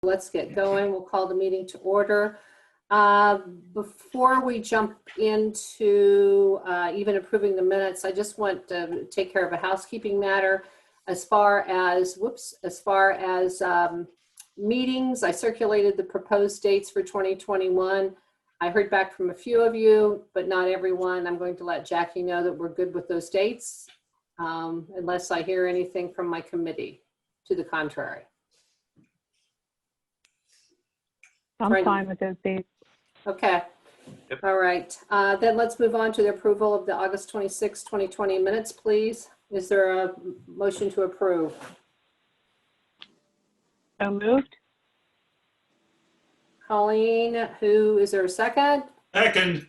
Let's get going. We'll call the meeting to order. Before we jump into even approving the minutes, I just want to take care of a housekeeping matter. As far as meetings, I circulated the proposed dates for 2021. I heard back from a few of you, but not everyone. I'm going to let Jackie know that we're good with those dates, unless I hear anything from my committee to the contrary. I'm fine with those dates. Okay. Yep. All right. Then let's move on to the approval of the August 26, 2020 minutes, please. Is there a motion to approve? So moved. Colleen, is there a second? Second,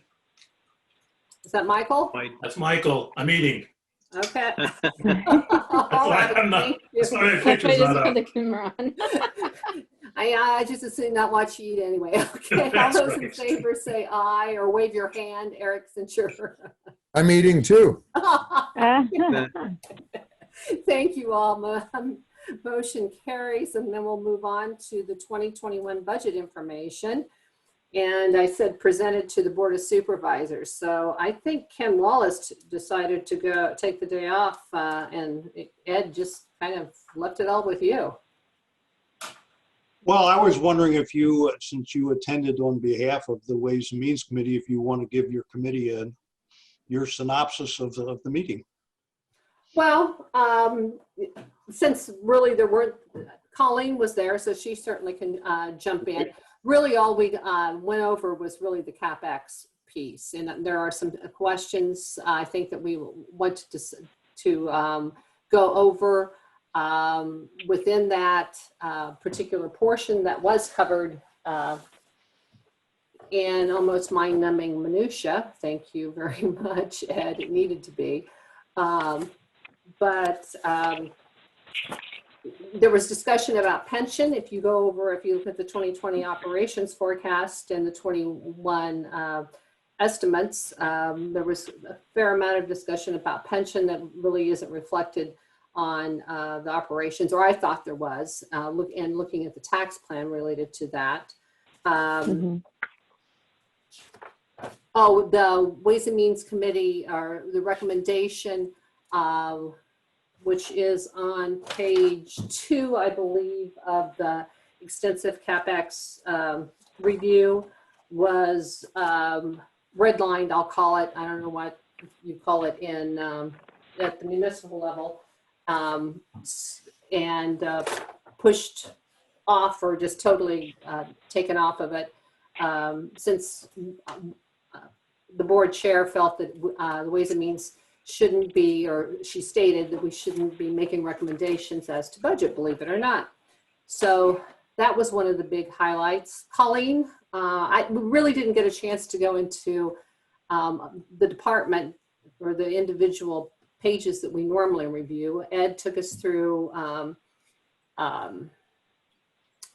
Is that Michael? that's Michael. I'm eating. Okay. That's All why right, I'm not. thank you. That's why my That's why picture's he not doesn't have up. the camera on. I just assume not watch you eat anyway. Okay. All That's those in right. favor say aye or wave your hand. Eric, since you're. I'm eating too. Thank you all. Motion carries, and then we'll move on to the 2021 budget information. And I said presented to the Board of Supervisors. So I think Ken Wallace decided to go take the day off, and Ed just kind of left it all with you. Well, I was wondering if you, since you attended on behalf of the Ways and Means Committee, if you want to give your committee your synopsis of the meeting. Well, since really there weren't, Colleen was there, so she certainly can jump in. Really all we went over was really the CapEx piece. And there are some questions I think that we wanted to go over within that particular portion that was covered in almost mind-numbing minutia. Thank you very much, Ed. It needed to be. But there was discussion about pension. If you look at the 2020 operations forecast and the 21 estimates, there was a fair amount of discussion about pension that really isn't reflected on the operations, or I thought there was, looking at the tax plan related to that. Oh, the Ways and Means Committee, or the recommendation, which is on page 2, I believe, of the extensive CapEx review, was redlined, I'll call it. I don't know what you call it in at the municipal level, and pushed off, or just totally taken off of it, since the board chair felt that the Ways and Means shouldn't be, or she stated that we shouldn't be making recommendations as to budget, believe it or not. So that was one of the big highlights. Colleen, I really didn't get a chance to go into the department or the individual pages that we normally review. Ed took us through the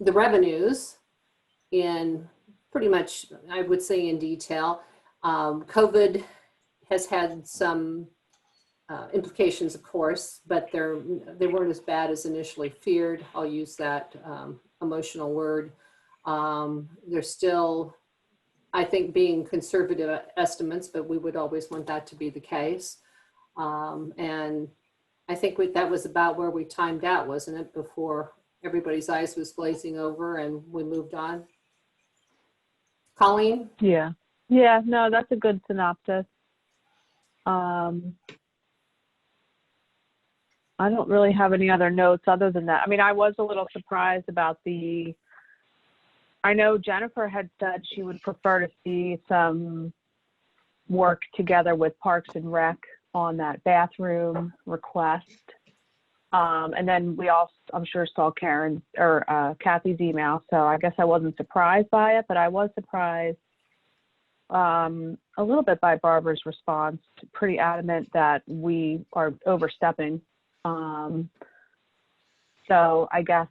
revenues in pretty much, I would say, in detail. COVID has had some implications, of course, but they weren't as bad as initially feared. I'll use that emotional word. They're still, I think, being conservative estimates, but we would always want that to be the case. And I think that was about where we timed out, wasn't it? Before everybody's eyes was glazing over and we moved on. Colleen? Yeah, no, that's a good synopsis. I don't really have any other notes other than that. I mean, I was a little surprised about I know Jennifer had said she would prefer to see some work together with Parks and Rec on that bathroom request. And then we all, I'm sure, saw Kathy's email. So I guess I wasn't surprised by it, but I was surprised a little bit by Barbara's response, pretty adamant that we are overstepping. So I guess,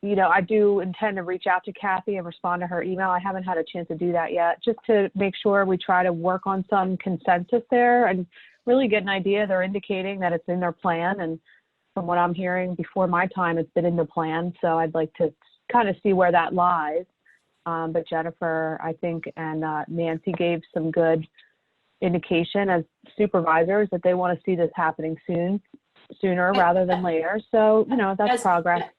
I do intend to reach out to Kathy and respond to her email. I haven't had a chance to do that yet, just to make sure we try to work on some consensus there and really get an idea. They're indicating that it's in their plan, and from what I'm hearing before my time, it's been in the plan. So I'd like to kind of see where that lies. But Jennifer, I think, and Nancy gave some good indication as supervisors that they want to see this happening sooner rather than later. So, that's As- progress.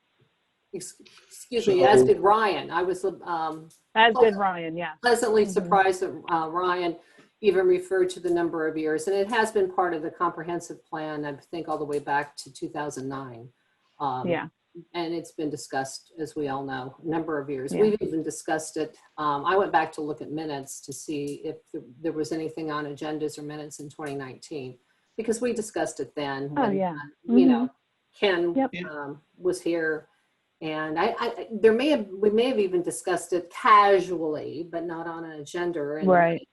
Excuse me, as did Ryan. I was As did Ryan, yeah. pleasantly Mhm. surprised that Ryan even referred to the number of years. And it has been part of the comprehensive plan, I think, all the way back to 2009. Yeah. And it's been discussed, as we all know, a number of years. Yeah. We've even discussed it. I went back to look at minutes to see if there was anything on agendas or minutes in 2019, because we discussed it then. Oh, when, yeah. Ken Yep. was here. And we may have even discussed it casually, but not on an agenda. And, Right.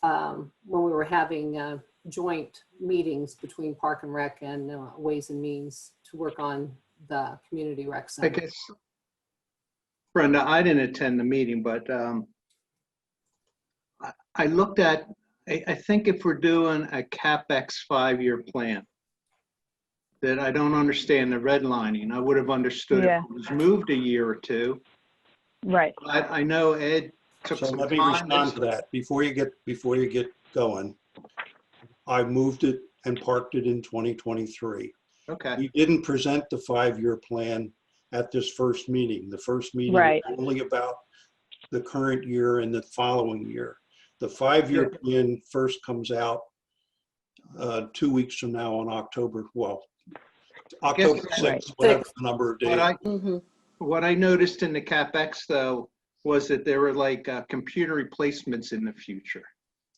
when we were having joint meetings between Park and Rec and Ways and Means to work on the community rec I center. guess, Brenda, I didn't attend the meeting, but I looked at, I think if we're doing a CapEx 5-year plan, that I don't understand the redlining. I would have understood Yeah. if it was moved a year or two. Right. I know Ed took So some let me time. respond to that. Before you get going, I moved it and parked it in 2023. Okay, We didn't present the 5-year plan at this first meeting. The first meeting Right. was only about the current year and the following year. The 5-year plan first comes out 2 weeks from now on October 6th, Right. whatever the number of days. what I noticed in the CapEx though, was that there were like computer replacements in the future,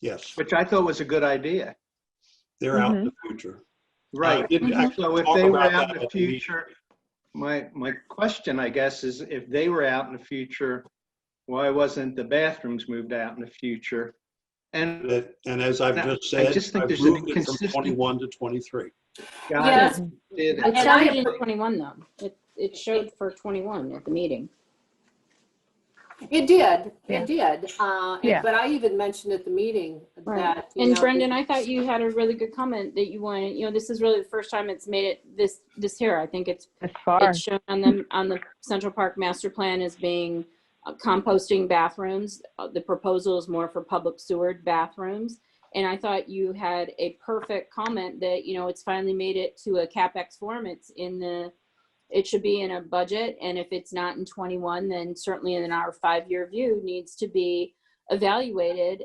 Yes, which I thought was a good idea. they're out in the future. Right. didn't actually So if talk they were about out that in the at the meeting. future, my question, I guess, is if they were out in the future, why wasn't the bathrooms moved out in the future? And And as I've No, just I said, just think I've there's an moved it from inconsistent- 21 to 23. Yes. did And It I started in agree. 21 though. It showed for 21 at the meeting. It did. Yeah. It did. Yeah. But I even mentioned at the meeting Right. that. And Brendan, I thought you had a really good comment that you wanted, this is really the first time it's made it this year. I think it's As far. shown on the Central Park Master Plan as being composting bathrooms. The proposal is more for public sewer bathrooms. And I thought you had a perfect comment that, it's finally made it to a CapEx form. It should be in a budget. And if it's not in 21, then certainly in our 5-year view needs to be evaluated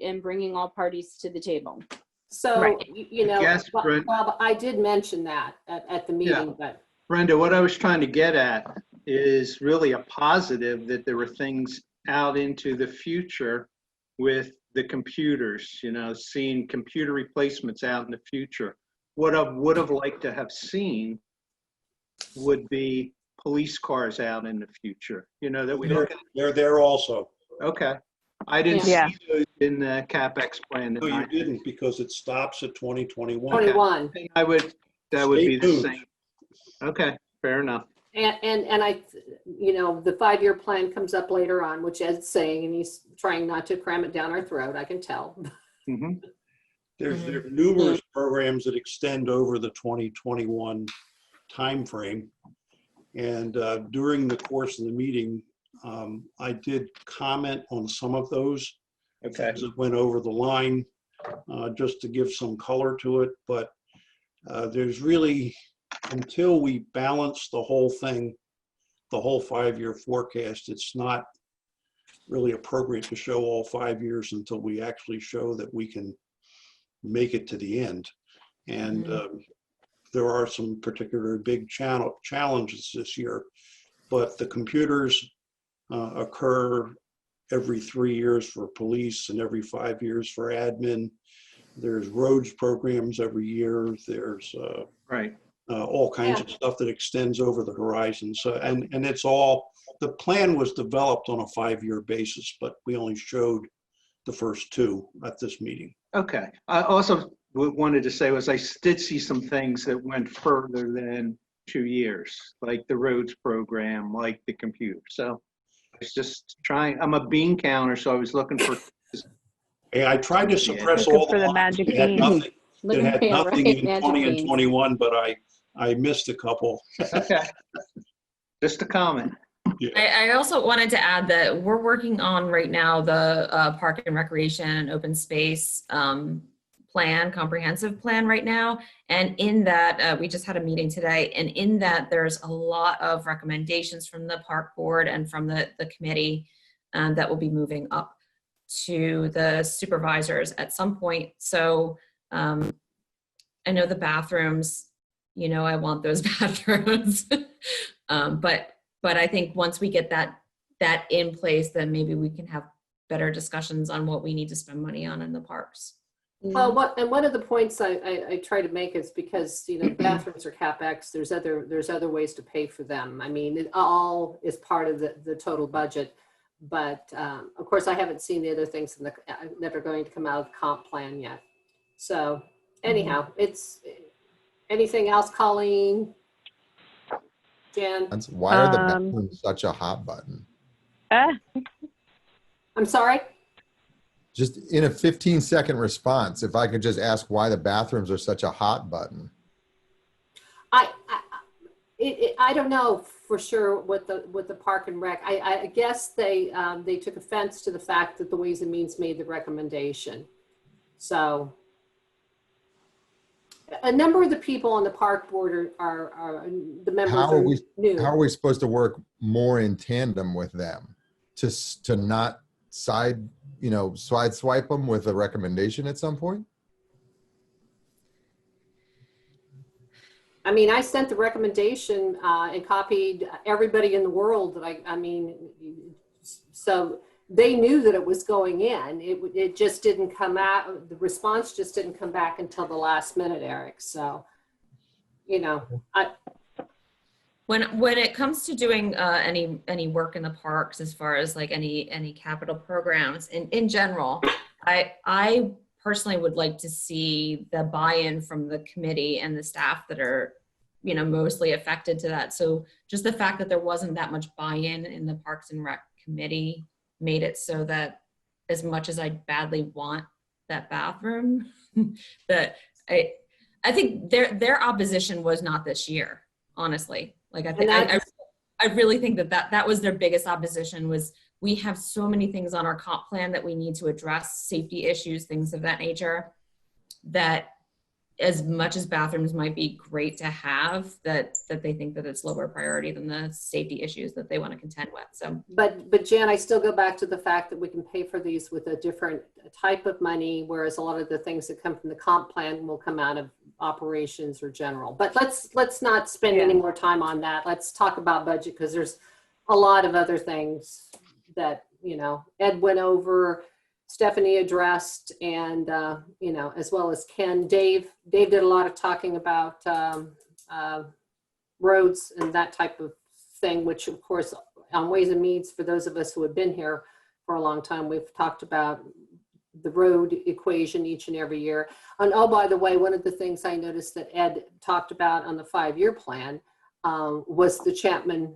and bringing all parties to the table. So, Right. Yes, Brent. Bob, I did mention that at the meeting, but Brenda, what I was trying to get at is really a positive that there were things out into the future with the computers, seeing computer replacements out in the future. What I would have liked to have seen would be police cars out in the future, that we look at. They're there also. Okay. I didn't Yeah. see those in the CapEx plan. No, you didn't, because it stops at 2021. 21. That would Stay be the tuned. same. Okay, fair enough. And I, the 5-year plan comes up later on, which Ed's saying, and he's trying not to cram it down our throat, I can tell. Mhm. There are numerous programs that extend over the 2021 timeframe. And during the course of the meeting, I did comment on some of those. Okay. As it went over the line, just to give some color to it. But there's really, until we balance the whole thing, the whole 5-year forecast, it's not really appropriate to show all 5 years until we actually show that we can make it to the end. And there are some particular big challenges this year, but the computers occur every 3 years for police and every 5 years for admin. There's roads programs every year. There's Right. all kinds of stuff that extends over the horizon. So, and it's all, the plan was developed on a 5-year basis, but we only showed the first 2 at this meeting. Okay. I also wanted to say was I did see some things that went further than 2 years, like the roads program, like the computer. So I was just trying, I'm a bean counter, so I was looking for. Hey, I tried to suppress Looking all for the lines. magic It had bean. nothing, it Looking had for your nothing right in magic 20 and beans. 21, but I missed a couple. Okay. Just a comment. I also wanted to add that we're working on right now the Park and Recreation and Open Space plan, comprehensive plan right now. And in that, we just had a meeting today, and in that there's a lot of recommendations from the park board and from the committee that will be moving up to the supervisors at some point. So I know the bathrooms, you know, I want those bathrooms. But I think once we get that in place, then maybe we can have better discussions on what we need to spend money on in the parks. Well, one of the points I try to make is because, you know, bathrooms are CapEx, there's other ways to pay for them. I mean, it all is part of the total budget. But of course, I haven't seen the other things that are going to come out of the comp plan yet. So anyhow, it's anything else, Colleen? Jan? Why are the bathrooms such a hot button? I'm sorry? Just in a 15-second response, if I could just ask why the bathrooms are such a hot button. I don't know for sure what the Park and Rec. I guess they took offense to the fact that the Ways and Means made the recommendation. So a number of the people on the park board are the members How are new. How are we supposed to work more in tandem with them to not side swipe them with a recommendation at some point? I mean, I sent the recommendation and copied everybody in the world that I mean, so they knew that it was going in. It just didn't come out. The response just didn't come back until the last minute, Eric. So, you know, When it comes to doing any work in the parks, as far as like any capital programs in general, I personally would like to see the buy-in from the committee and the staff that are, you know, mostly affected to that. So just the fact that there wasn't that much buy-in in the Parks and Rec committee made it so that as much as I badly want that bathroom, that I think their opposition was not this year, honestly. Like I really think that was their biggest opposition was we have so many things on our comp plan that we need to address, safety issues, things of that nature, that as much as bathrooms might be great to have, that they think that it's lower priority than the safety issues that they want to contend with. So, but Jan, I still go back to the fact that we can pay for these with a different type of money, whereas a lot of the things that come from the comp plan will come out of operations or general. But let's not spend any more time on that. Let's talk about budget, because there's a lot of other things that, you know, Ed went over, Stephanie addressed, and you know, as well as Ken. Dave did a lot of talking about roads and that type of thing, which of course on Ways and Means, for those of us who have been here for a long time, we've talked about the road equation each and every year. And oh, by the way, one of the things I noticed that Ed talked about on the 5-year plan was the Chapman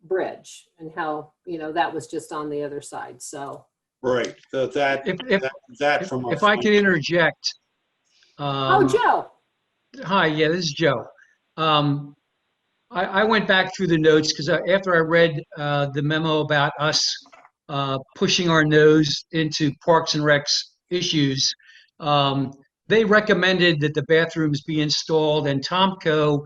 Bridge, and how, you know, that was just on the other side. So Right. That from If I can interject. oh, Joe. Hi, yeah, this is Joe. I went back through the notes because after I read the memo about us pushing our nose into Parks and Recs issues, they recommended that the bathrooms be installed, and Tomco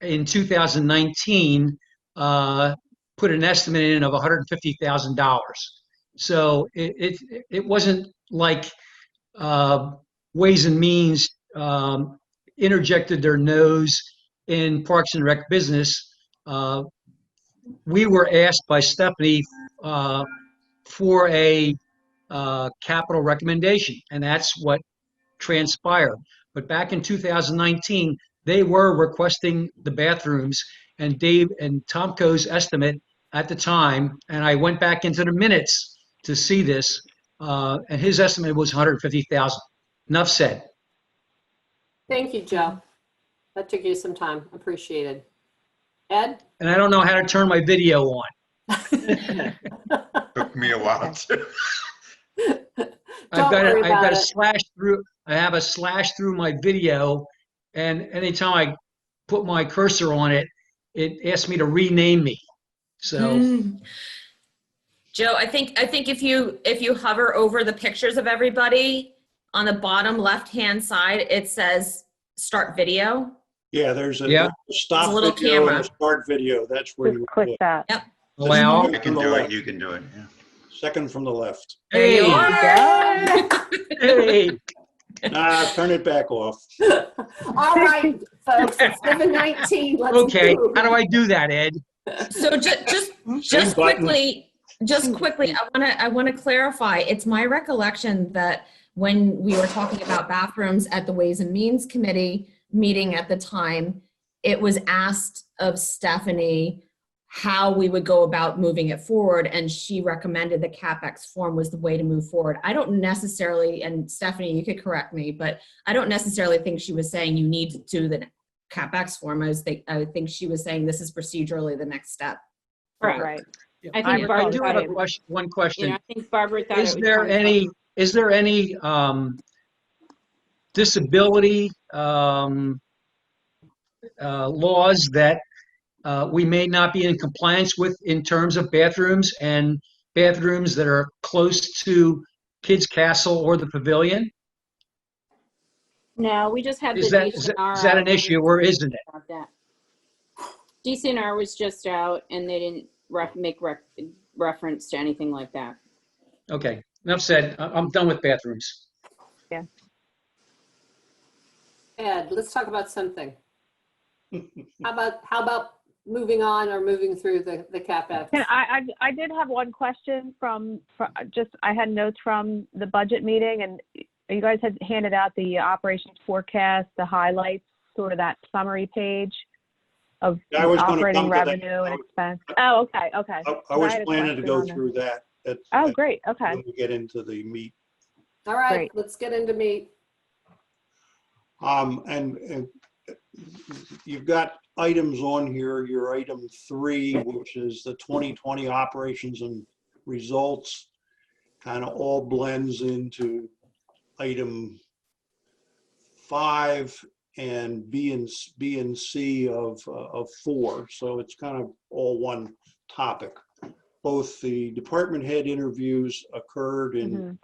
in 2019 put an estimate in of $150,000. So it wasn't like Ways and Means interjected their nose in Parks and Rec business. We were asked by Stephanie for a capital recommendation, and that's what transpired. But back in 2019, they were requesting the bathrooms, and Dave and Tomco's estimate at the time, and I went back into the minutes to see this, and his estimate was 150,000. Enough said. Thank you, Joe. That took you some time. Appreciated. Ed? And I don't know how to turn my video on. Took me a while too. Don't worry about I've got a it. slash through. I have a slash through my video, and anytime I put my cursor on it, it asks me to rename me. So, Joe, I think if you hover over the pictures of everybody, on the bottom left-hand side, it says start video. Yeah, there's Yeah. a stop There's a little video and camera. a start video. That's where Just you would click do it. that. Yep. allow. Second I from can the do it, left. you can do it. Yeah. Second from the left. There you Hey, are. hey, Turn it back off. All right, folks, it's 7:19. Let's okay. move. How do I do that, Ed? So just Same button. quickly, I want to clarify. It's my recollection that when we were talking about bathrooms at the Ways and Means Committee meeting at the time, it was asked of Stephanie how we would go about moving it forward, and she recommended the CapEx form was the way to move forward. I don't necessarily, and Stephanie, you could correct me, but I don't necessarily think she was saying you need to do the CapEx form. I think she was saying this is procedurally the next step. Correct. Right. I I think recall I do have a Barbara, question, one you question. know, I think Barbara thought it Is was there fine. any disability laws that we may not be in compliance with in terms of bathrooms and bathrooms that are close to Kids Castle or the Pavilion? No, we just had the Is that an issue or isn't it? about that. DCNR was just out and they didn't make reference to anything like that. Okay, enough said. I'm done with bathrooms. Ed, let's talk about something. How about moving on or moving through the CapEx? I did have one question I had notes from the budget meeting, and you guys had handed out the operations forecast, the highlights, sort of that summary page of Yeah, I was gonna operating come to that. revenue and expense. Oh, okay. I was had a planning to question go on that. through that. Oh, great. Okay. When we get into the meat. All right, Great. let's get into meat. And you've got items on here, your item 3, which is the 2020 operations and results, kind of all blends into item 5 and B and C of 4. So it's kind of all one topic. Both the department head interviews occurred in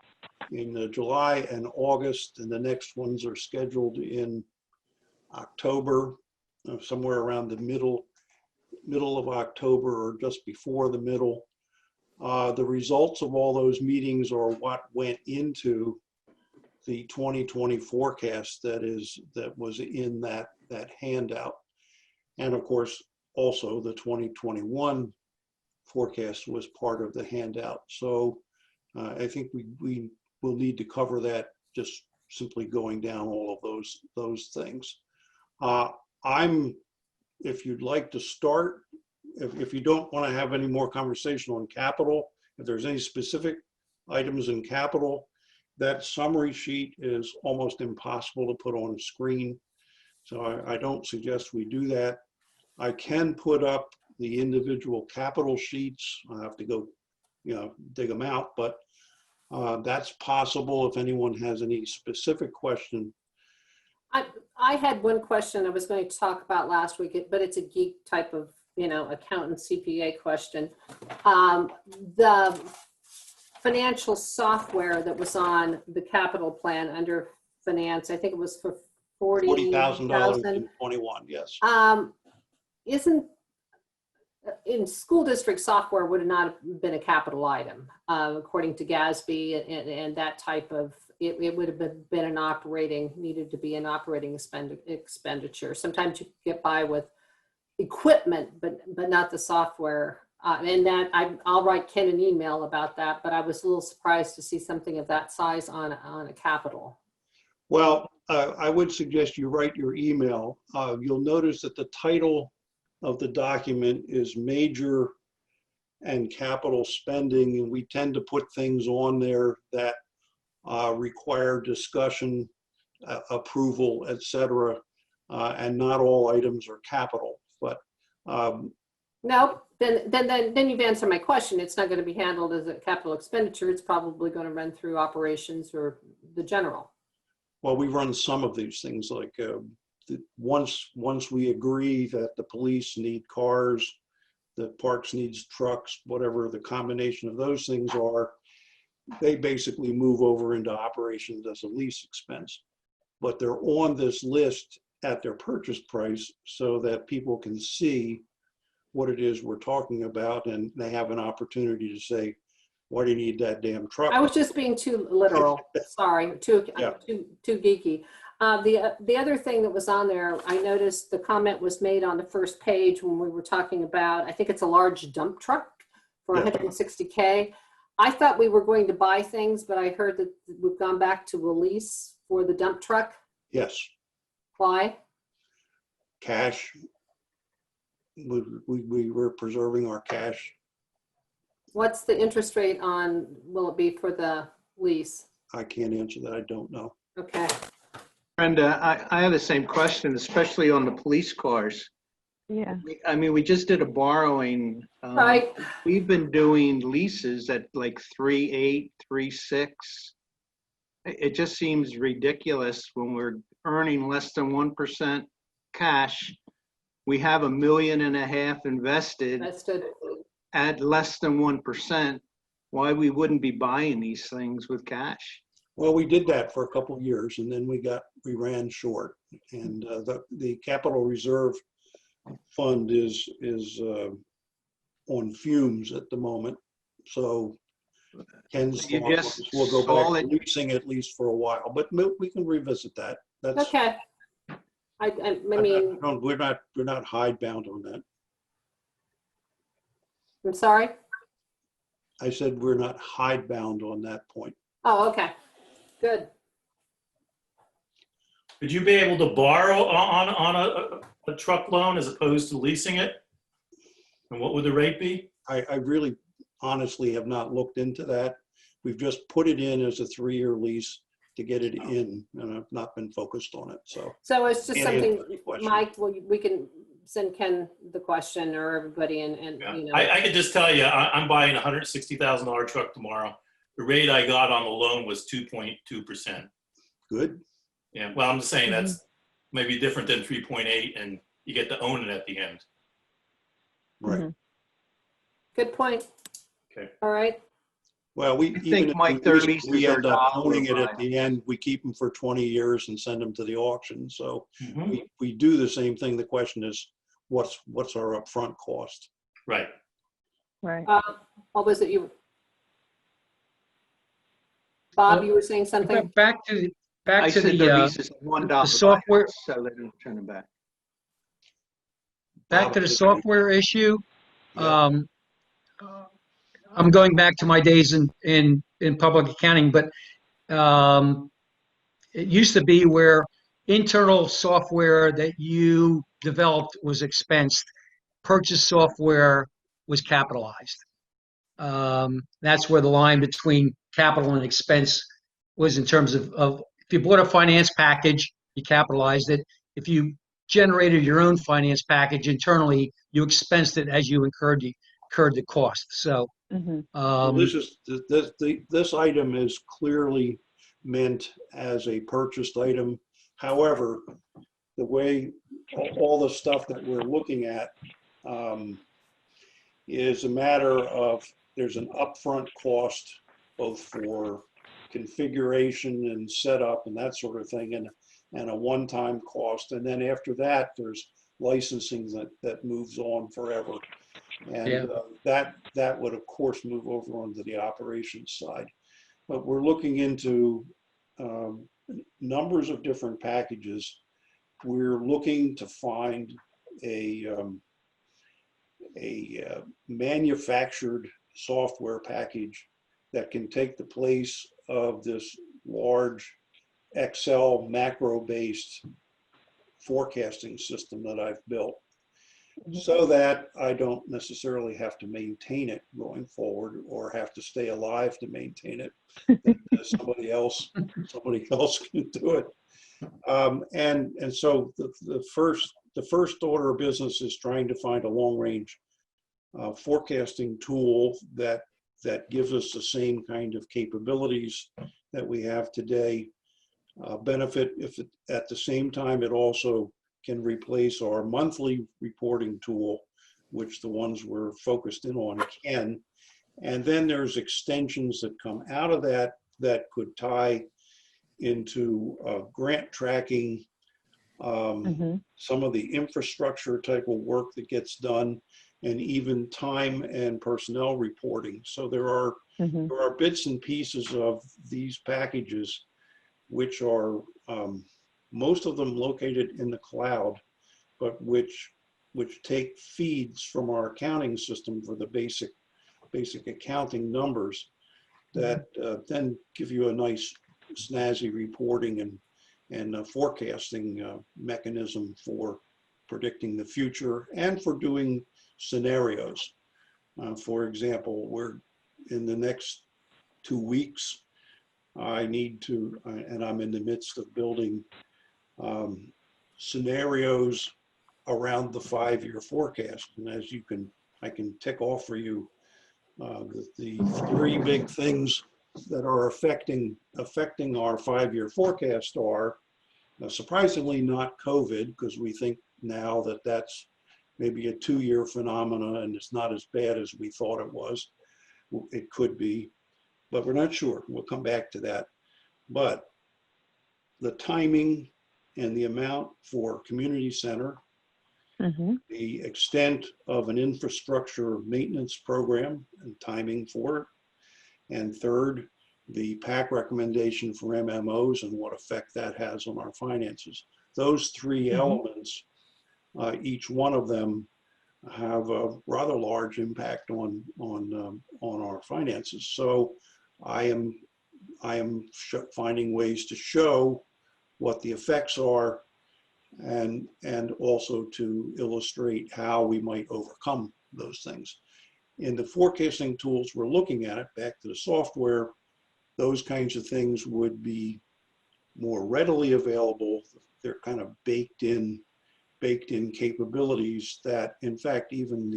July and August, and the next ones are scheduled in October, somewhere around the middle of October or just before the middle. The results of all those meetings are what went into the 2020 forecast that was in that handout. And of course, also the 2021 forecast was part of the handout. So I think we will need to cover that, just simply going down all of those things. If you'd like to start, if you don't want to have any more conversation on capital, if there's any specific items in capital, that summary sheet is almost impossible to put on a screen. So I don't suggest we do that. I can put up the individual capital sheets. I have to go, dig them out, but that's possible if anyone has any specific question. I had one question I was going to talk about last week, but it's a geek type of, accountant CPA question. The financial software that was on the capital plan under finance, I think it was for $40,000 in 21, yes. In school district software would have not been a capital item, according to GASB and that type of, it would have been needed to be an operating expenditure. Sometimes you get by with equipment, but not the software. And that I'll write Ken an email about that, but I was a little surprised to see something of that size on a capital. Well, I would suggest you write your email. You'll notice that the title of the document is major and capital spending, and we tend to put things on there that require discussion, approval, etc. And not all items are capital. But no, then you've answered my question. It's not going to be handled as a capital expenditure. It's probably going to run through operations or the general. well, we run some of these things like once we agree that the police need cars, that Parks needs trucks, whatever the combination of those things are, they basically move over into operations as a lease expense. But they're on this list at their purchase price so that people can see what it is we're talking about, and they have an opportunity to say, why do you need that damn truck? I was just being too literal. Sorry, Yeah. too geeky. The other thing that was on there, I noticed the comment was made on the first page when we were talking about, I think it's a large dump truck for Yeah. 160K. I thought we were going to buy things, but I heard that we've gone back to a lease for the dump truck. Yes, Why? cash. We were preserving our cash. What's the interest rate on, will it be for the lease? I can't answer that. I don't know. Okay. Brenda, I have the same question, especially on the police cars. Yeah. I mean, we just did a borrowing. Right. We've been doing leases at like 3.8, 3.6. It just seems ridiculous when we're earning less than 1% cash. We have $1.5 million invested Invested. at less than 1%. Why we wouldn't be buying these things with cash? Well, we did that for a couple of years, and then we ran short. And the capital reserve fund is on fumes at the moment. So Ken's You thought just was we'll go saw back it. to leasing at least for a while, but we can revisit that. That's, Okay. I mean, we're not hidebound on that. I'm sorry. I said we're not hidebound on that point. Oh, okay. Good. Would you be able to borrow on a truck loan as opposed to leasing it? And what would the rate be? I really honestly have not looked into that. We've just put it in as a 3-year lease to get it in, and I've not been focused on it, so. So it's just Can't answer something, the question. Mike, we can send Ken the question or everybody and Yeah. you know. I could just tell you, I'm buying a $160,000 truck tomorrow. The rate I got on the loan was 2.2%. Good. Yeah, well, I'm just saying that's maybe different than 3.8, and you get to own it at the end. Right. Mhm. Good point. Okay. All right. Well, we I think, even if Mike, their leases we are end up dollar owning it at by- the end, we keep them for 20 years and send them to the auction. So Mhm. we do the same thing. The question is, what's our upfront cost? Right. Right. What was it you? Bob, you were saying something? Back to I said the the lease is $1 software- so they don't turn it back. back to the software issue. Yeah. I'm going back to my days in public accounting, but it used to be where internal software that you developed was expensed, purchase software was capitalized. That's where the line between capital and expense was in terms of if you bought a finance package, you capitalized it. If you generated your own finance package internally, you expensed it as you incurred the cost. So Mhm. Well, this item is clearly meant as a purchased item. However, the way all the stuff that we're looking at is a matter of there's an upfront cost both for configuration and setup and that sort of thing, and a one-time cost. And then after that, there's licensing that moves on forever. And that would, of course, move over onto the operations side. But we're looking into numbers of different packages. We're looking to find a manufactured software package that can take the place of this large Excel macro-based forecasting system that I've built, so that I don't necessarily have to maintain it going forward or have to stay alive to maintain it. Somebody else can do it. And so the first order of business is trying to find a long range forecasting tool that gives us the same kind of capabilities that we have today. Benefit if at the same time it also can replace our monthly reporting tool, which the ones we're focused in on can. And then there's extensions that come out of that that could tie into grant tracking, some of the infrastructure type of work that gets done, and even time and personnel reporting. So there are bits and pieces of these packages which are most of them located in the cloud, but which take feeds from our accounting system for the basic accounting numbers that then give you a nice snazzy reporting and forecasting mechanism for predicting the future and for doing scenarios. For example, we're in the next 2 weeks, I need to, and I'm in the midst of building scenarios around the 5-year forecast. And as I can tick off for you the 3 big things that are affecting our 5-year forecast are surprisingly not COVID, because we think now that that's maybe a 2-year phenomena and it's not as bad as we thought it was. It could be, but we're not sure. We'll come back to that. But the timing and the amount for community center, the extent of an infrastructure maintenance program and timing for it, and third, the PAC recommendation for MMOs and what effect that has on our finances. Those 3 elements, each one of them have a rather large impact on our finances. So I am finding ways to show what the effects are and also to illustrate how we might overcome those things. In the forecasting tools we're looking at, back to the software, those kinds of things would be more readily available. They're kind of baked in capabilities that, in fact, even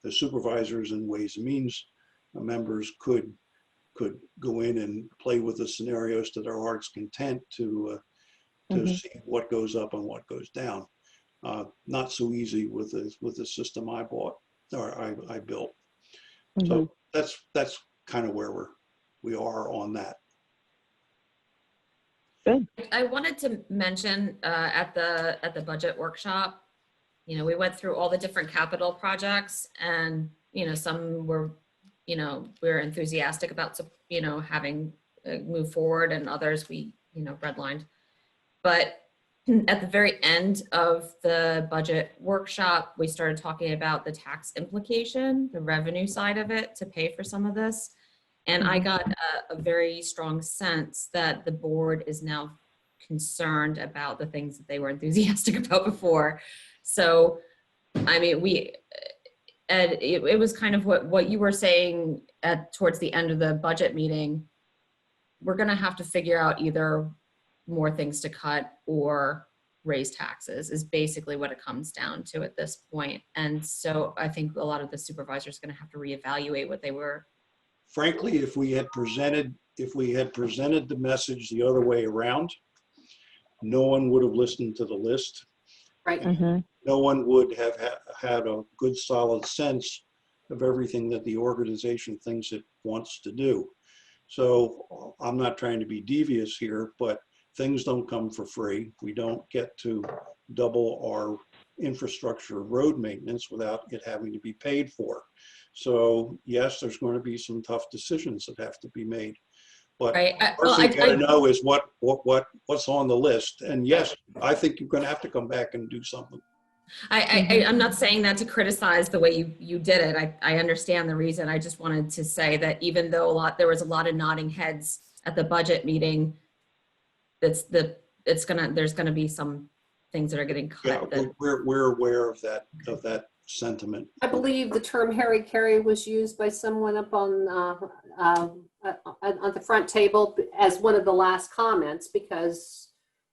the supervisors and Ways and Means members could go in and play with the scenarios to their heart's content to see what goes up and what goes down. Not so easy with the system I bought or I built. So that's kind of where we are on that. Good. I wanted to mention at the budget workshop, we went through all the different capital projects, and some were, we're enthusiastic about having move forward, and others we redlined. But at the very end of the budget workshop, we started talking about the tax implication, the revenue side of it to pay for some of this. And I got a very strong sense that the board is now concerned about the things that they were enthusiastic about before. So, I mean, it was kind of what you were saying towards the end of the budget meeting. We're going to have to figure out either more things to cut or raise taxes is basically what it comes down to at this point. And so I think a lot of the supervisors are going to have to reevaluate what they were. Frankly, if we had presented the message the other way around, no one would have listened to the list. Right. No one would have had a good solid sense of everything that the organization thinks it wants to do. So I'm not trying to be devious here, but things don't come for free. We don't get to double our infrastructure road maintenance without it having to be paid for. So yes, there's going to be some tough decisions that have to be made. But Right. first thing you got to know is what's on the list. And yes, I think you're going to have to come back and do something. I'm not saying that to criticize the way you did it. I understand the reason. I just wanted to say that even though there was a lot of nodding heads at the budget meeting, there's gonna be some things that are getting cut. Yeah, we're aware of that sentiment. I believe the term Harry Carey was used by someone up on the front table as one of the last comments, because,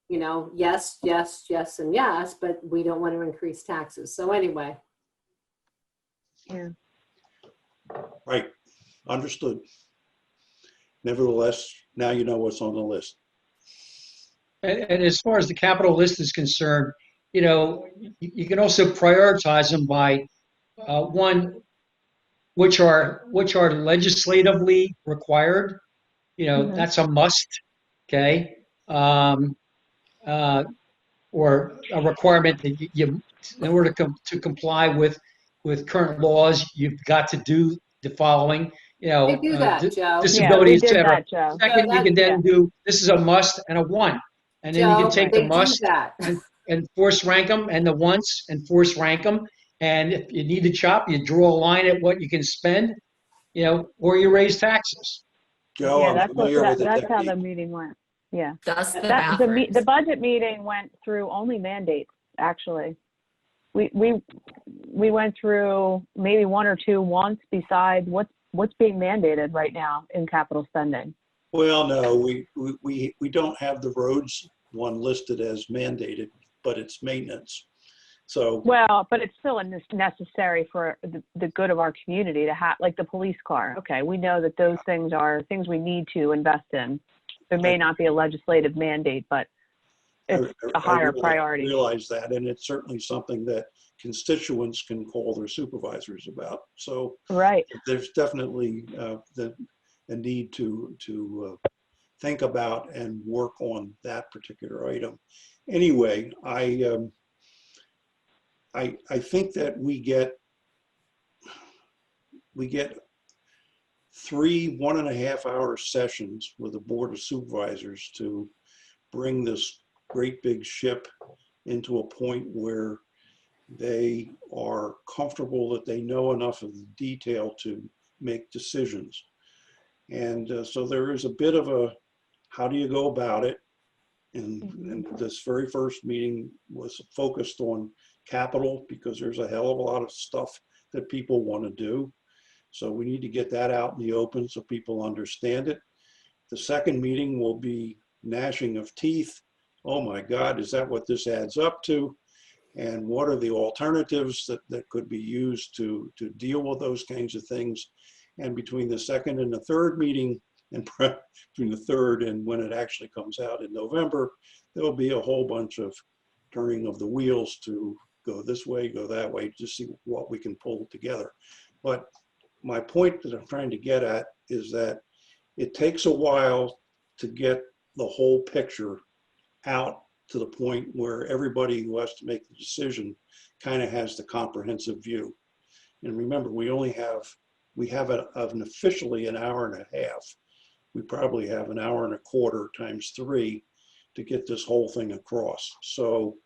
yes, yes, yes, and yes, but we don't want to increase taxes. So anyway. Yeah. Right, understood. Nevertheless, now you know what's on the list. And as far as the capital list is concerned, you can also prioritize them by one, which are legislatively required. Mhm. That's a must, okay? Or a requirement that in order to comply with current laws, you've got to do the following, They do that, Joe. Yeah, we disability, et did cetera. that, Joe. Second, you can Yeah. then do, this is a must and a one. And then you can Joe, take the they do must that. and force rank them, and the once and force rank them. And if you need to chop, you draw a line at what you can spend, or you raise taxes. Joe, Yeah, I'm that's familiar with the that's how the technique. meeting went. Yeah. Dust the The bathrooms. budget meeting went through only mandates, actually. We went through maybe one or two once besides what's being mandated right now in capital spending. Well, no, we don't have the roads one listed as mandated, but it's maintenance. So, Well, but it's still necessary for the good of our community to have, like the police car. Okay, we know that those things are things we need to invest in. There may not be a legislative mandate, but it's a higher priority. I realize that, and it's certainly something that constituents can call their supervisors about. So Right. there's definitely a need to think about and work on that particular item. Anyway, I think that we get 3 1.5-hour sessions with the Board of Supervisors to bring this great big ship into a point where they are comfortable that they know enough of the detail to make decisions. And so there is a bit of a, how do you go about it? And this very first meeting was focused on capital because there's a hell of a lot of stuff that people want to do. So we need to get that out in the open so people understand it. The second meeting will be gnashing of teeth. Oh my God, is that what this adds up to? And what are the alternatives that could be used to deal with those kinds of things? And between the second and the third meeting, and between the third and when it actually comes out in November, there'll be a whole bunch of turning of the wheels to go this way, go that way, to see what we can pull together. But my point that I'm trying to get at is that it takes a while to get the whole picture out to the point where everybody who has to make the decision kind of has the comprehensive view. And remember, we have an officially an hour and a half. We probably have an hour and a quarter times 3 to get this whole thing across. So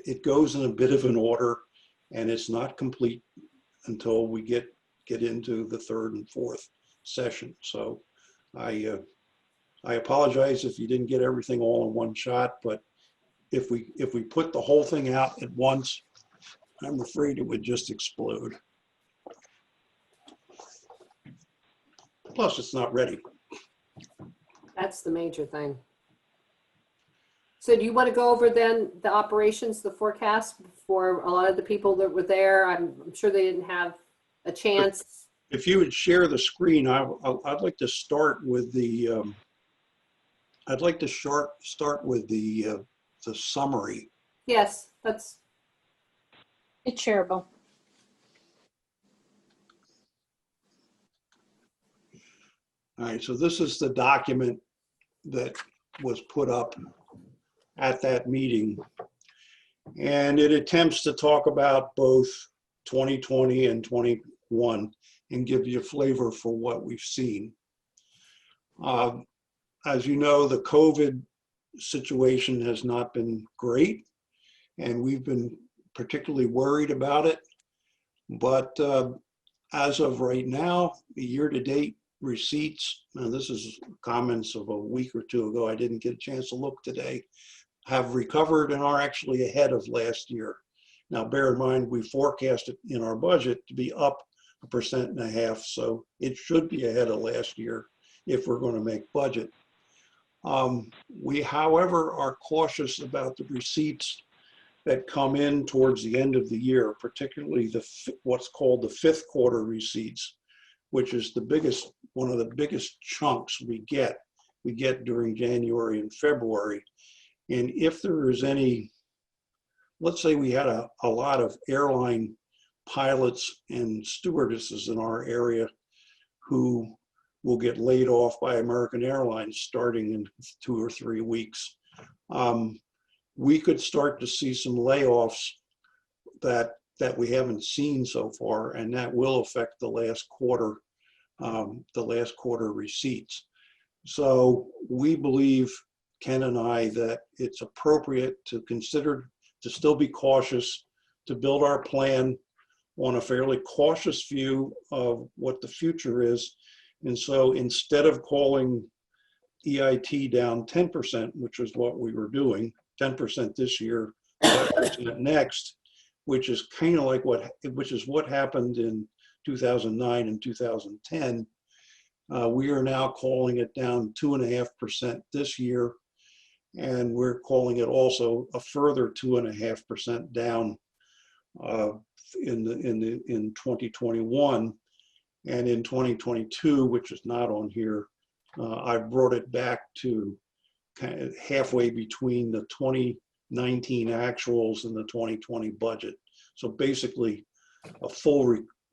it goes in a bit of an order, and it's not complete until we get into the third and fourth session. So I apologize if you didn't get everything all in one shot, but if we put the whole thing out at once, I'm afraid it would just explode. Plus, it's not ready. That's the major thing. So do you want to go over then the operations, the forecast for a lot of the people that were there? I'm sure they didn't have a chance. If you would share the screen, I'd like to start with the the summary. Yes, that's, It's shareable. All right, so this is the document that was put up at that meeting. And it attempts to talk about both 2020 and 21 and give you a flavor for what we've seen. As you know, the COVID situation has not been great, and we've been particularly worried about it. But as of right now, the year-to-date receipts, and this is comments of a week or two ago, I didn't get a chance to look today, have recovered and are actually ahead of last year. Now, bear in mind, we forecasted in our budget to be up 1.5%, so it should be ahead of last year if we're going to make budget. We, however, are cautious about the receipts that come in towards the end of the year, particularly what's called the fifth quarter receipts, which is the biggest, one of the biggest chunks we get during January and February. And if there is any let's say we had a lot of airline pilots and stewardesses in our area who will get laid off by American Airlines starting in 2 or 3 weeks. We could start to see some layoffs that we haven't seen so far, and that will affect the last quarter receipts. So we believe, Ken and I, that it's appropriate to consider, to still be cautious, to build our plan on a fairly cautious view of what the future is. And so instead of calling EIT down 10%, which is what we were doing, 10% this year, 5% next, which is kind of like what happened in 2009 and 2010. We are now calling it down 2.5% this year, and we're calling it also a further 2.5% down in 2021, and in 2022, which is not on here. I've brought it back to kind of halfway between the 2019 actuals and the 2020 budget. So basically,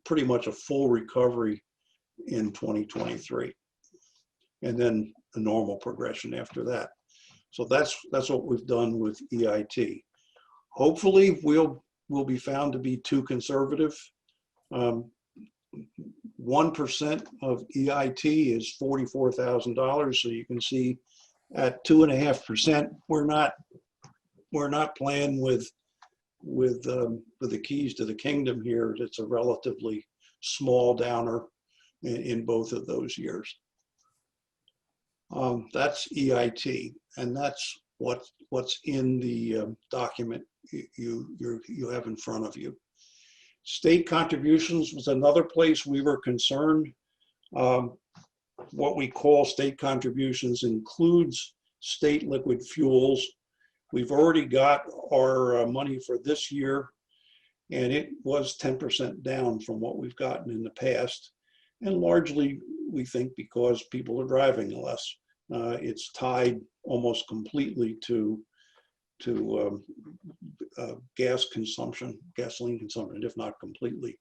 pretty much a full recovery in 2023, and then a normal progression after that. So that's what we've done with EIT. Hopefully, we'll be found to be too conservative. 1% of EIT is $44,000. So you can see at 2.5%, we're not playing with the keys to the kingdom here. It's a relatively small downer in both of those years. That's EIT, and that's what's in the document you have in front of you. State contributions was another place we were concerned. What we call state contributions includes state liquid fuels. We've already got our money for this year, and it was 10% down from what we've gotten in the past. And largely, we think because people are driving less. It's tied almost completely to gas consumption, gasoline consumption, if not completely.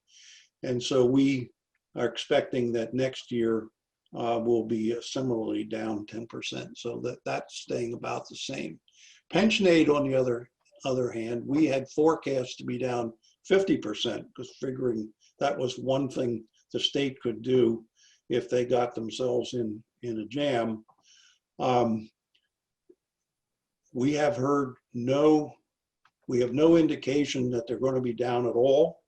And so we are expecting that next year will be similarly down 10%. So that's staying about the same. Pension aid, on the other hand, we had forecast to be down 50%, because figuring that was one thing the state could do if they got themselves in a jam. We have no indication that they're going to be down at all.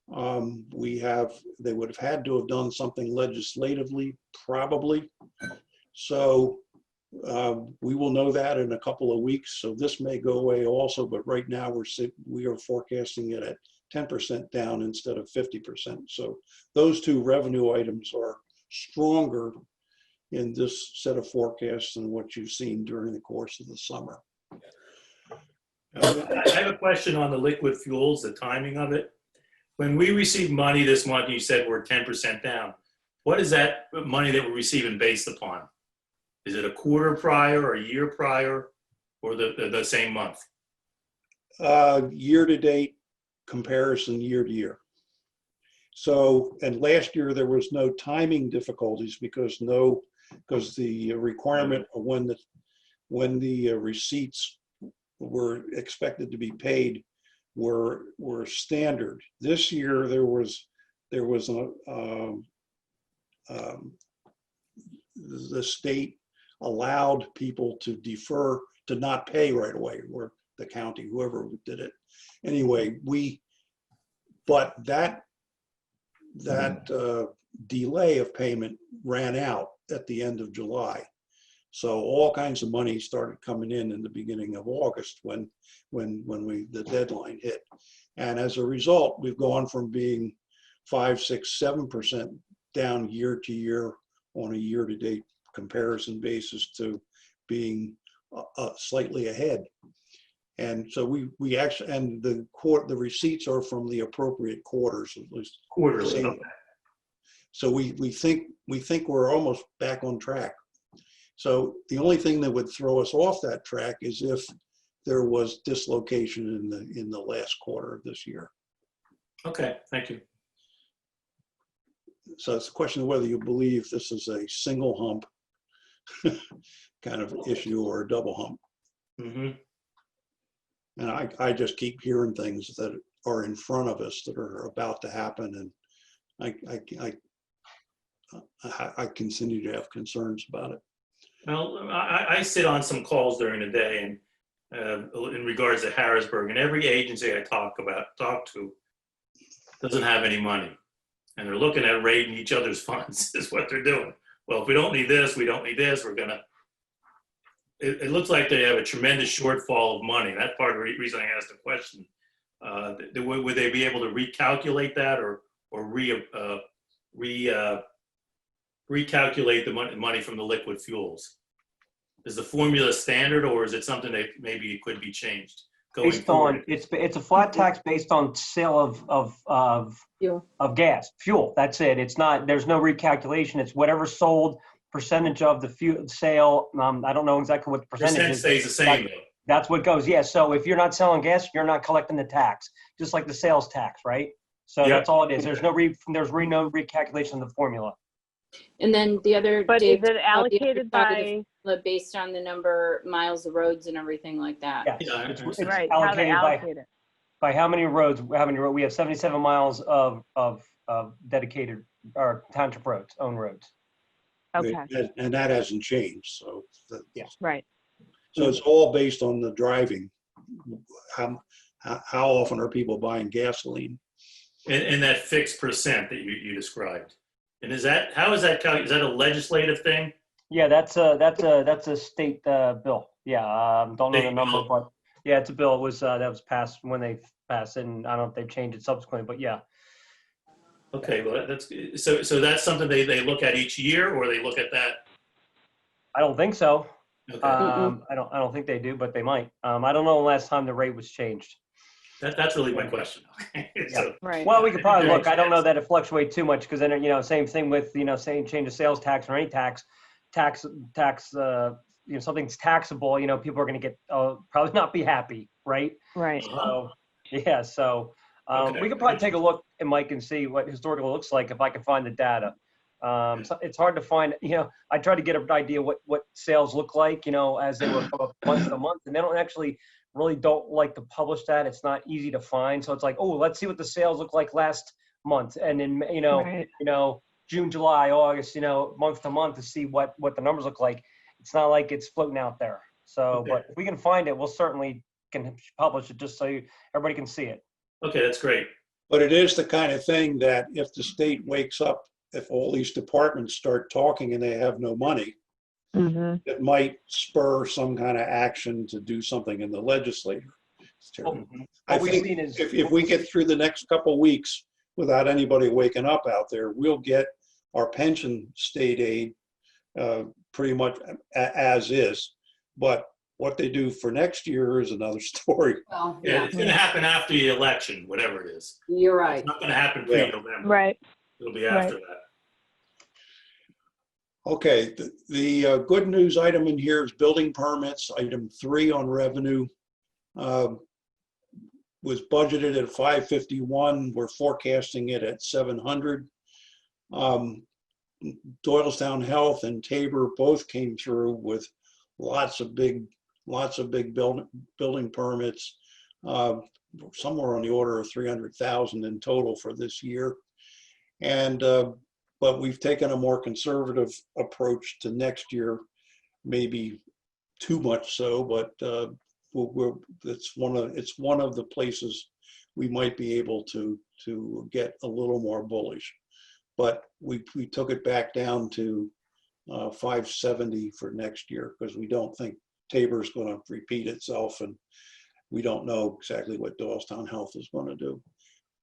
They would have had to have done something legislatively, probably. So we will know that in a couple of weeks. So this may go away also, but right now we are forecasting it at 10% down instead of 50%. So those two revenue items are stronger in this set of forecasts than what you've seen during the course of the summer. I have a question on the liquid fuels, the timing of it. When we received money this month, you said we're 10% down. What is that money that we're receiving based upon? Is it a quarter prior or a year prior, or the same month? Year-to-date comparison, year-to-year. So, and last year there was no timing difficulties because the requirement of when the receipts were expected to be paid were standard. This year there was the state allowed people to defer, to not pay right away, or the county, whoever did it. Anyway, but that delay of payment ran out at the end of July. So all kinds of money started coming in the beginning of August when the deadline hit. And as a result, we've gone from being 5, 6, 7% down year to year on a year-to-date comparison basis to being slightly ahead. And so we actually, and the receipts are from the appropriate quarters, at least Quarterly. Okay. So we think we're almost back on track. So the only thing that would throw us off that track is if there was dislocation in the last quarter of this year. Okay, thank you. So it's a question of whether you believe this is a single hump kind of issue or a double hump. Hmm. And I just keep hearing things that are in front of us that are about to happen, and I continue to have concerns about it. Well, I sit on some calls during the day, and in regards to Harrisburg, and every agency I talk to doesn't have any money, and they're looking at raiding each other's funds is what they're doing. Well, if we don't need this, we don't need this. We're gonna. It looks like they have a tremendous shortfall of money. That's part of the reason I asked the question. Would they be able to recalculate that, or recalculate the money from the liquid fuels? Is the formula standard, or is it something that maybe could be changed going Based forward? on, it's a flat tax based on sale of Fuel. gas, fuel. That's it. It's not, there's no recalculation. It's whatever sold, percentage of the fuel sale. I don't know exactly what the percentage Percent is. stays the same though. That's what goes. Yeah. So if you're not selling gas, you're not collecting the tax, just like the sales tax, right? So Yeah. that's all it is. There's no no recalculation of the formula. And then the other, But Dave, is it the other allocated side of the by, formula based on the number miles of roads and everything like that? Yes. Yeah, I It's understand. right, how they allocated allocate it? by how many roads, we have 77 miles of dedicated or township roads, own roads. Okay, And that hasn't changed. So, right. so it's all based on the driving. How often are people buying gasoline? And that fixed percent that you described. And how is that calculated? Is that a legislative thing? Yeah, that's a state bill. Yeah, don't know the State number, bill. but yeah, it's a bill. It was that was passed when they passed it, and I don't know if they've changed it subsequently, but yeah. Okay, well, that's so that's something they look at each year, or they look at that. I don't think so. Okay. I don't think they do, but they might. I don't know the last time the rate was changed. That's really my question. So, Right. Well, we could probably That look. I don't know makes that it fluctuates too much because then, same thing with, saying change of sales tax or any tax, something's taxable, people are going to get, probably not be happy, right? Right. Uh-huh. So, yeah, so Okay. we could probably take a look and Mike and see what historical looks like if I can find the data. So it's hard to find, I try to get an idea what sales look like, as they were month to month, and they don't like to publish that. It's not easy to find. So it's like, oh, let's see what the sales look like last month. And then, Right. June, July, August, month to month to see what the numbers look like. It's not like it's floating out there. So, Okay. but if we can find it, we'll certainly can publish it just so everybody can see it. Okay, that's great. But it is the kind of thing that if the state wakes up, if all these departments start talking and they have no money, Mm-hmm. it might spur some kind of action to do something in the legislature. It's terrible. Mhm. I What we've think seen is- if we get through the next couple of weeks without anybody waking up out there, we'll get our pension state aid pretty much as is. But what they do for next year is another story. Well, Yeah, yeah, it's going to happen after the election, whatever it is. you're It's right. not going to happen Yeah. pre-November. Right. It'll be after that. Okay, the good news item in here is building permits. Item 3 on revenue was budgeted at 551. We're forecasting it at 700. Doylestown Health and Tabor both came through with lots of big building permits, somewhere on the order of 300,000 in total for this year. And but we've taken a more conservative approach to next year, maybe too much so, but it's one of the places we might be able to get a little more bullish. But we took it back down to 570 for next year because we don't think Tabor's going to repeat itself, and we don't know exactly what Doylestown Health is going to do.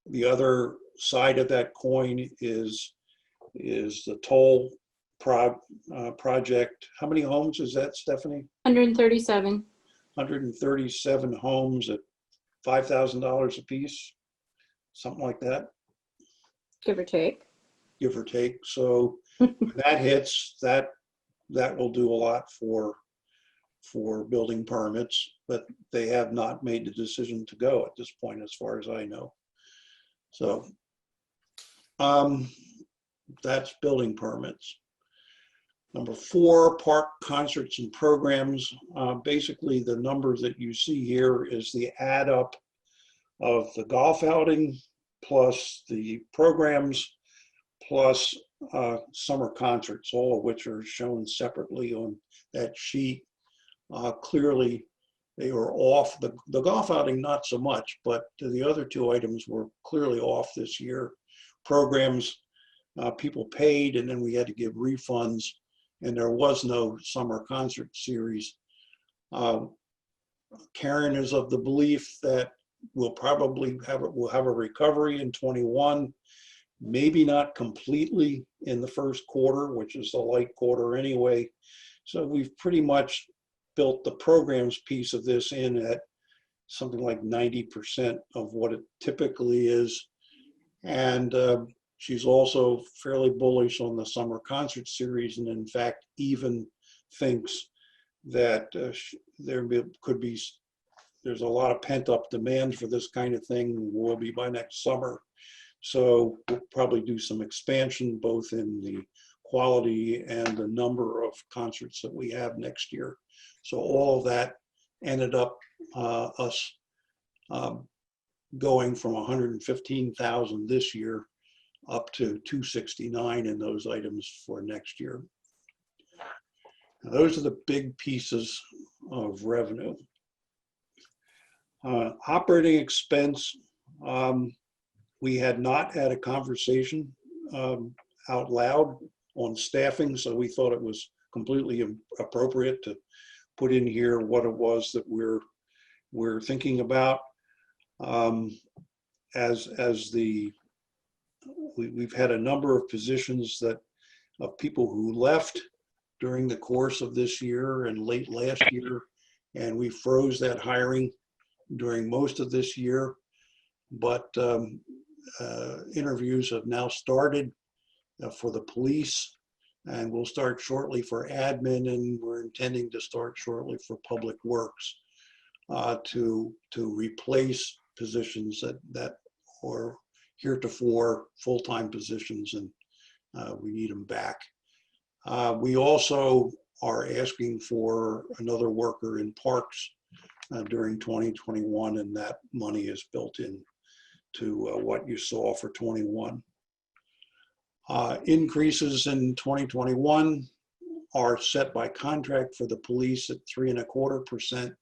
The other side of that coin is the toll project. How many homes is that, Stephanie? 137. 137 homes at $5,000 a piece, something like that, Give or take. give or take. So when that hits, that will do a lot for for building permits, but they have not made the decision to go at this point, as far as I know. So that's building permits. Number 4, park concerts and programs. Basically, the numbers that you see here is the add up of the golf outing plus the programs plus summer concerts, all of which are shown separately on that sheet. Clearly, they were off. The golf outing, not so much, but the other 2 items were clearly off this year. Programs, people paid, and then we had to give refunds, and there was no summer concert series. Karen is of the belief that we'll probably have a recovery in 21, maybe not completely in the first quarter, which is the light quarter anyway. So we've pretty much built the programs piece of this in at something like 90% of what it typically is. And she's also fairly bullish on the summer concert series, and in fact even thinks that there's a lot of pent-up demand for this kind of thing, will be by next summer. So we'll probably do some expansion both in the quality and the number of concerts that we have next year. So all of that ended up us going from 115,000 this year up to 269 in those items for next year. Now, those are the big pieces of revenue. Operating expense, we had not had a conversation out loud on staffing, so we thought it was completely appropriate to put in here what it was that we're thinking about. We've had a number of positions of people who left during the course of this year and late last year, and we froze that hiring during most of this year. But interviews have now started for the police, and we'll start shortly for admin, and we're intending to start shortly for public works to replace positions that were heretofore full-time positions, and we need them back. We also are asking for another worker in parks during 2021, and that money is built in to what you saw for 21. Increases in 2021 are set by contract for the police at 3.25%,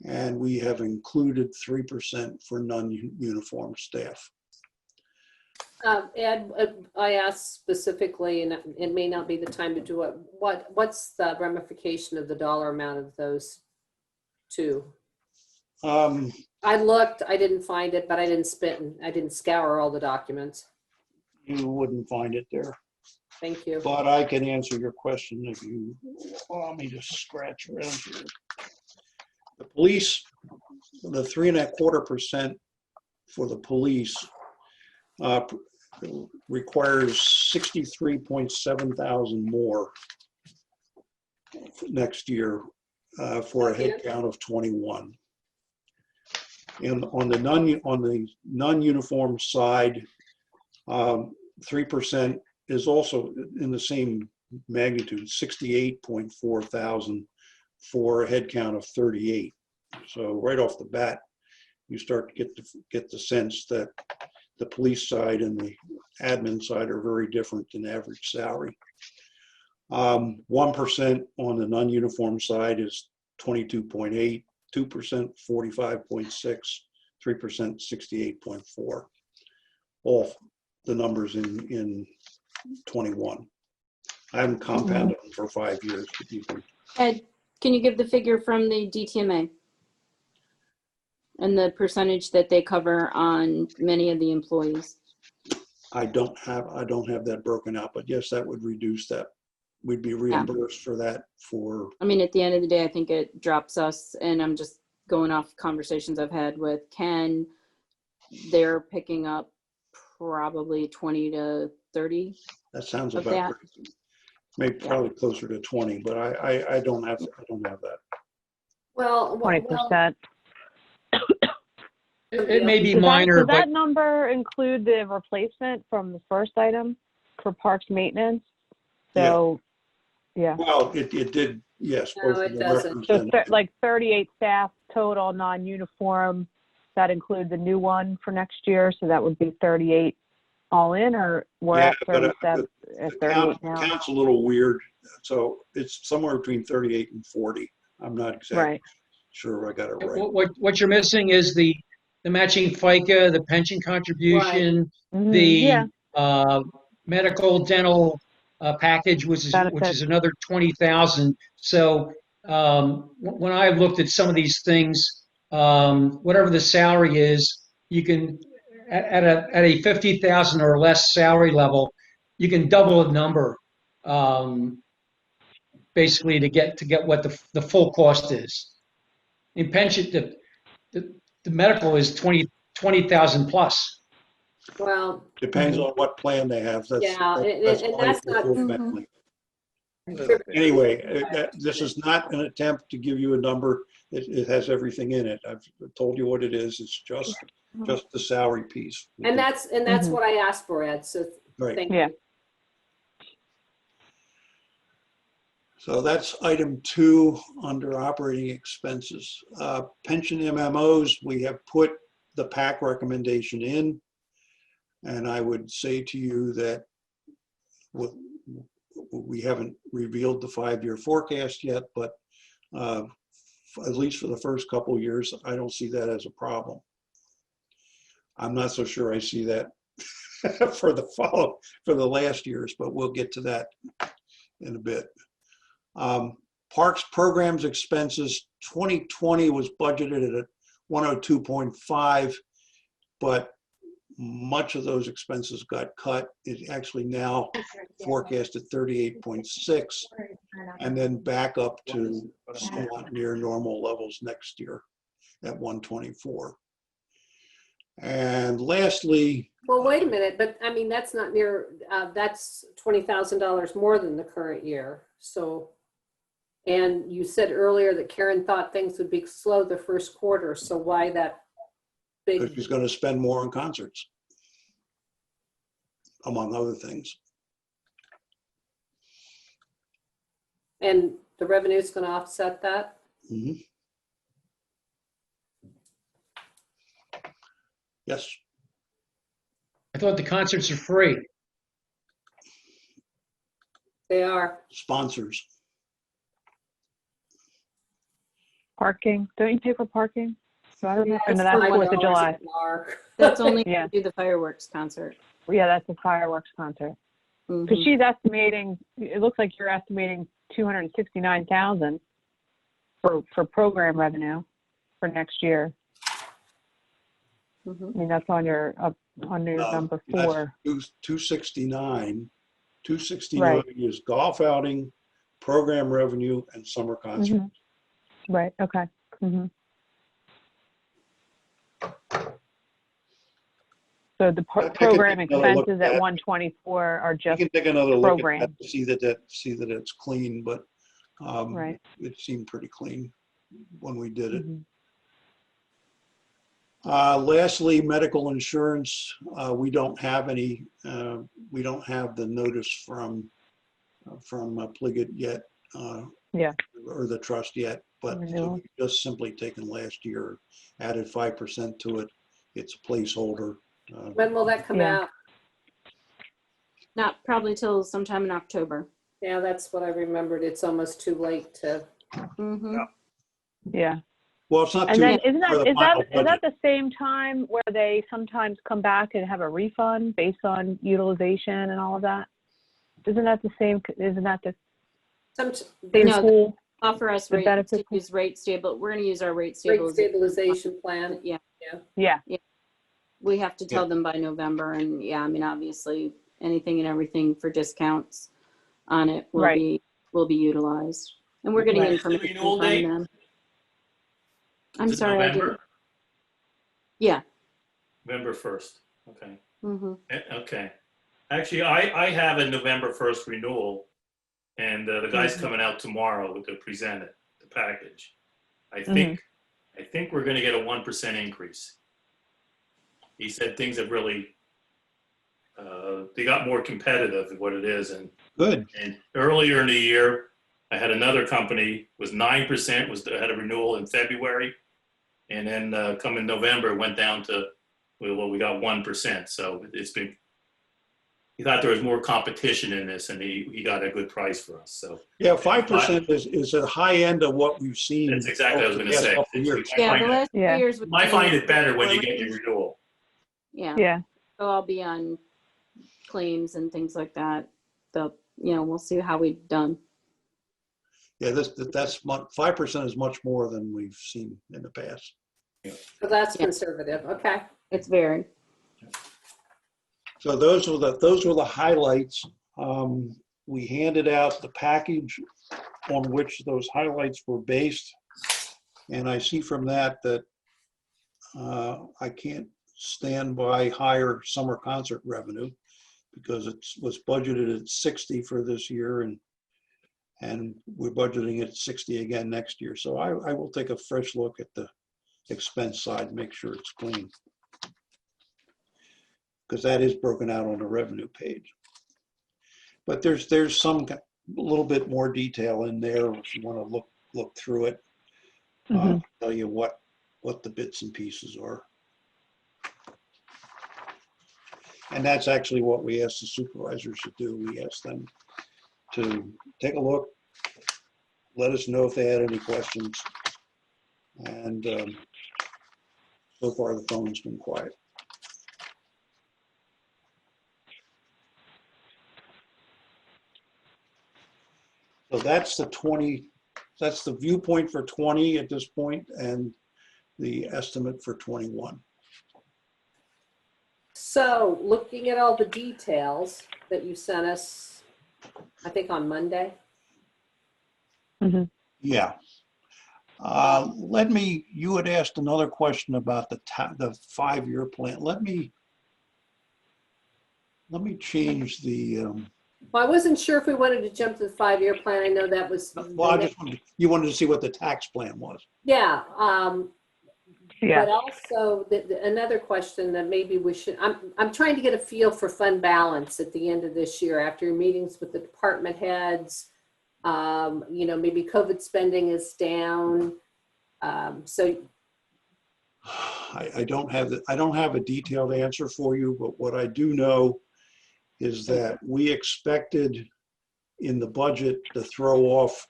and we have included 3% for non-uniform staff. Ed, I asked specifically, and it may not be the time to do it, what's the ramification of the dollar amount of those 2? I looked, I didn't find it, but I didn't scour all the documents. You wouldn't find it there. Thank you. But I can answer your question if you allow me to scratch around here. The police, the 3.25% for the police requires 63.7 thousand more next year for a head count of 21. And on the non-uniform side, 3% is also in the same magnitude, 68.4 thousand for a head count of 38. So right off the bat, you start to get the sense that the police side and the admin side are very different than average salary. 1% on the non-uniform side is 22.8, 2% 45.6, 3% 68.4. All the numbers in 21. I haven't compounded them for 5 years. Ed, can you give the figure from the DTMA and the percentage that they cover on many of the employees? I don't have that broken out, but yes, that would reduce that. We'd be reimbursed for that for. I mean, at the end of the day, I think it drops us, and I'm just going off conversations I've had with Ken. They're picking up probably 20 to 30. That sounds of about that. right. maybe probably closer to 20, but I don't have that. Well, 20%. It may be Does minor, but that number include the replacement from the first item for parks maintenance? So, yeah. Well, it did, yes. No, both of it the doesn't. reference So and- like 38 staff total, non-uniform, that include the new one for next year, so that would be 38 all in, or we're Yeah, at but, 37, at The 38 now? count's a little weird, so it's somewhere between 38 and 40. I'm not exactly Right, sure I got it right. what you're missing is the matching FICA, the pension contribution, Mhm, the yeah, medical dental package, which Benefits. is another 20,000. So when I looked at some of these things, whatever the salary is, you can at a 50,000 or less salary level, you can double the number, basically to get what the full cost is. In pension, the medical is 20,000 plus. Well, Depends on what plan they have. Yeah, all and I that's not- feel Mhm. mentally. Anyway, this is not an attempt to give you a number. It has everything in it. I've told you what it is. It's just the salary piece. and that's Mhm. what I asked for, Ed, so Right. thank Yeah. you. So that's item 2 under operating expenses. Pension MMOs, we have put the PAC recommendation in. And I would say to you that we haven't revealed the 5-year forecast yet, but at least for the first couple of years, I don't see that as a problem. I'm not so sure I see that for the last years, but we'll get to that in a bit. Parks programs expenses, 2020 was budgeted at 102.5, but much of those expenses got cut. It's actually now forecasted 38.6, and then back up to somewhat near normal levels next year at 124. And lastly, Well, wait a minute, but I mean, that's not near, that's $20,000 more than the current year, so. And you said earlier that Karen thought things would be slow the first quarter, so why that because big, she's going to spend more on concerts, among other things. and the revenue's gonna offset that? Mhm. Yes, I thought the concerts are free. They are. sponsors. Parking, don't you pay for parking? So I don't know, Yeah, and it's that's $5 4th of July. an hour. That's only Yeah. to do the fireworks concert. Yeah, that's a fireworks concert. Because Mhm. she's estimating, it looks like you're estimating 269,000 for program revenue for next year. Mhm. I mean, that's on your number That's 4. 269. 269 Right. is golf outing, program revenue, and summer concert. Mhm. Right, okay. Mhm. So the I can program take another look expenses at at that. 124 are You just, can take another look at program. that to see that it's clean, but right. it seemed pretty clean when we did it. Mhm. Lastly, medical insurance, we don't have any, we don't have the notice from Pliget yet. Yeah. Or the trust yet, but so Renewal. we've just simply taken last year, added 5% to it. It's a placeholder. When will that come Yeah. out? Not probably till sometime in October. Yeah, that's what I remembered. It's almost too late to, Mhm. Yeah. Well, it's not And too then late isn't for that, the is final that budget. the same time where they sometimes come back and have a refund based on utilization and all of that? Isn't that the same, isn't that the some same No, pool? Offer us The rates to benefits- use rate stable. We're going to use our rate rate stabilization. stabilization plan. Yeah. Yeah, We have to tell them by November, and yeah, I mean, obviously, anything and everything for discounts on it Right. will be utilized. And we're getting Right. information Renewal from date? them. I'm Is it sorry, I November? didn't. Yeah. November 1st. Okay. Mm-hmm. Okay. Actually, I have a November 1st renewal. And the guy's coming out tomorrow to present it, the package. I think we're going to get a 1% increase. He said things have really, they got more competitive in what it is. Good. And earlier in the year, I had another company was 9%, had a renewal in February. And then come in November, it went down to, well, we got 1%. So it's been, he thought there was more competition in this, and he got a good price for us. So Yeah, 5% is at the high end of what we've seen. that's exactly what I was going to over the say. past couple of years. Yeah, the last 2 Yeah. years. You might find it better when you get your renewal. Yeah, Yeah. so I'll be on claims and things like that. We'll see how we've done. Yeah, that's 5% is much more than we've seen in the past. So that's Yeah. conservative. Okay. It's very. So those were the highlights. We handed out the package on which those highlights were based. And I see from that I can't stand by higher summer concert revenue because it was budgeted at 60 for this year, and we're budgeting at 60 again next year. So I will take a fresh look at the expense side, make sure it's clean, because that is broken out on the revenue page. But there's some little bit more detail in there if you want to look through it. Tell you what the bits and pieces are. And that's actually what we asked the supervisors to do. We asked them to take a look, let us know if they had any questions. And so far the phone's been quiet. So that's the viewpoint for 20 at this point, and the estimate for 21. So looking at all the details that you sent us, I think on Monday. Yeah. You had asked another question about the 5-year plan. Let me change the, Well, I wasn't sure if we wanted to jump to the 5-year plan. I know that was. well, you wanted to see what the tax plan was. Yeah. Yeah. But also another question that maybe we should, I'm trying to get a feel for fund balance at the end of this year after your meetings with the department heads. Maybe COVID spending is down. So I don't have a detailed answer for you, but what I do know is that we expected in the budget to throw off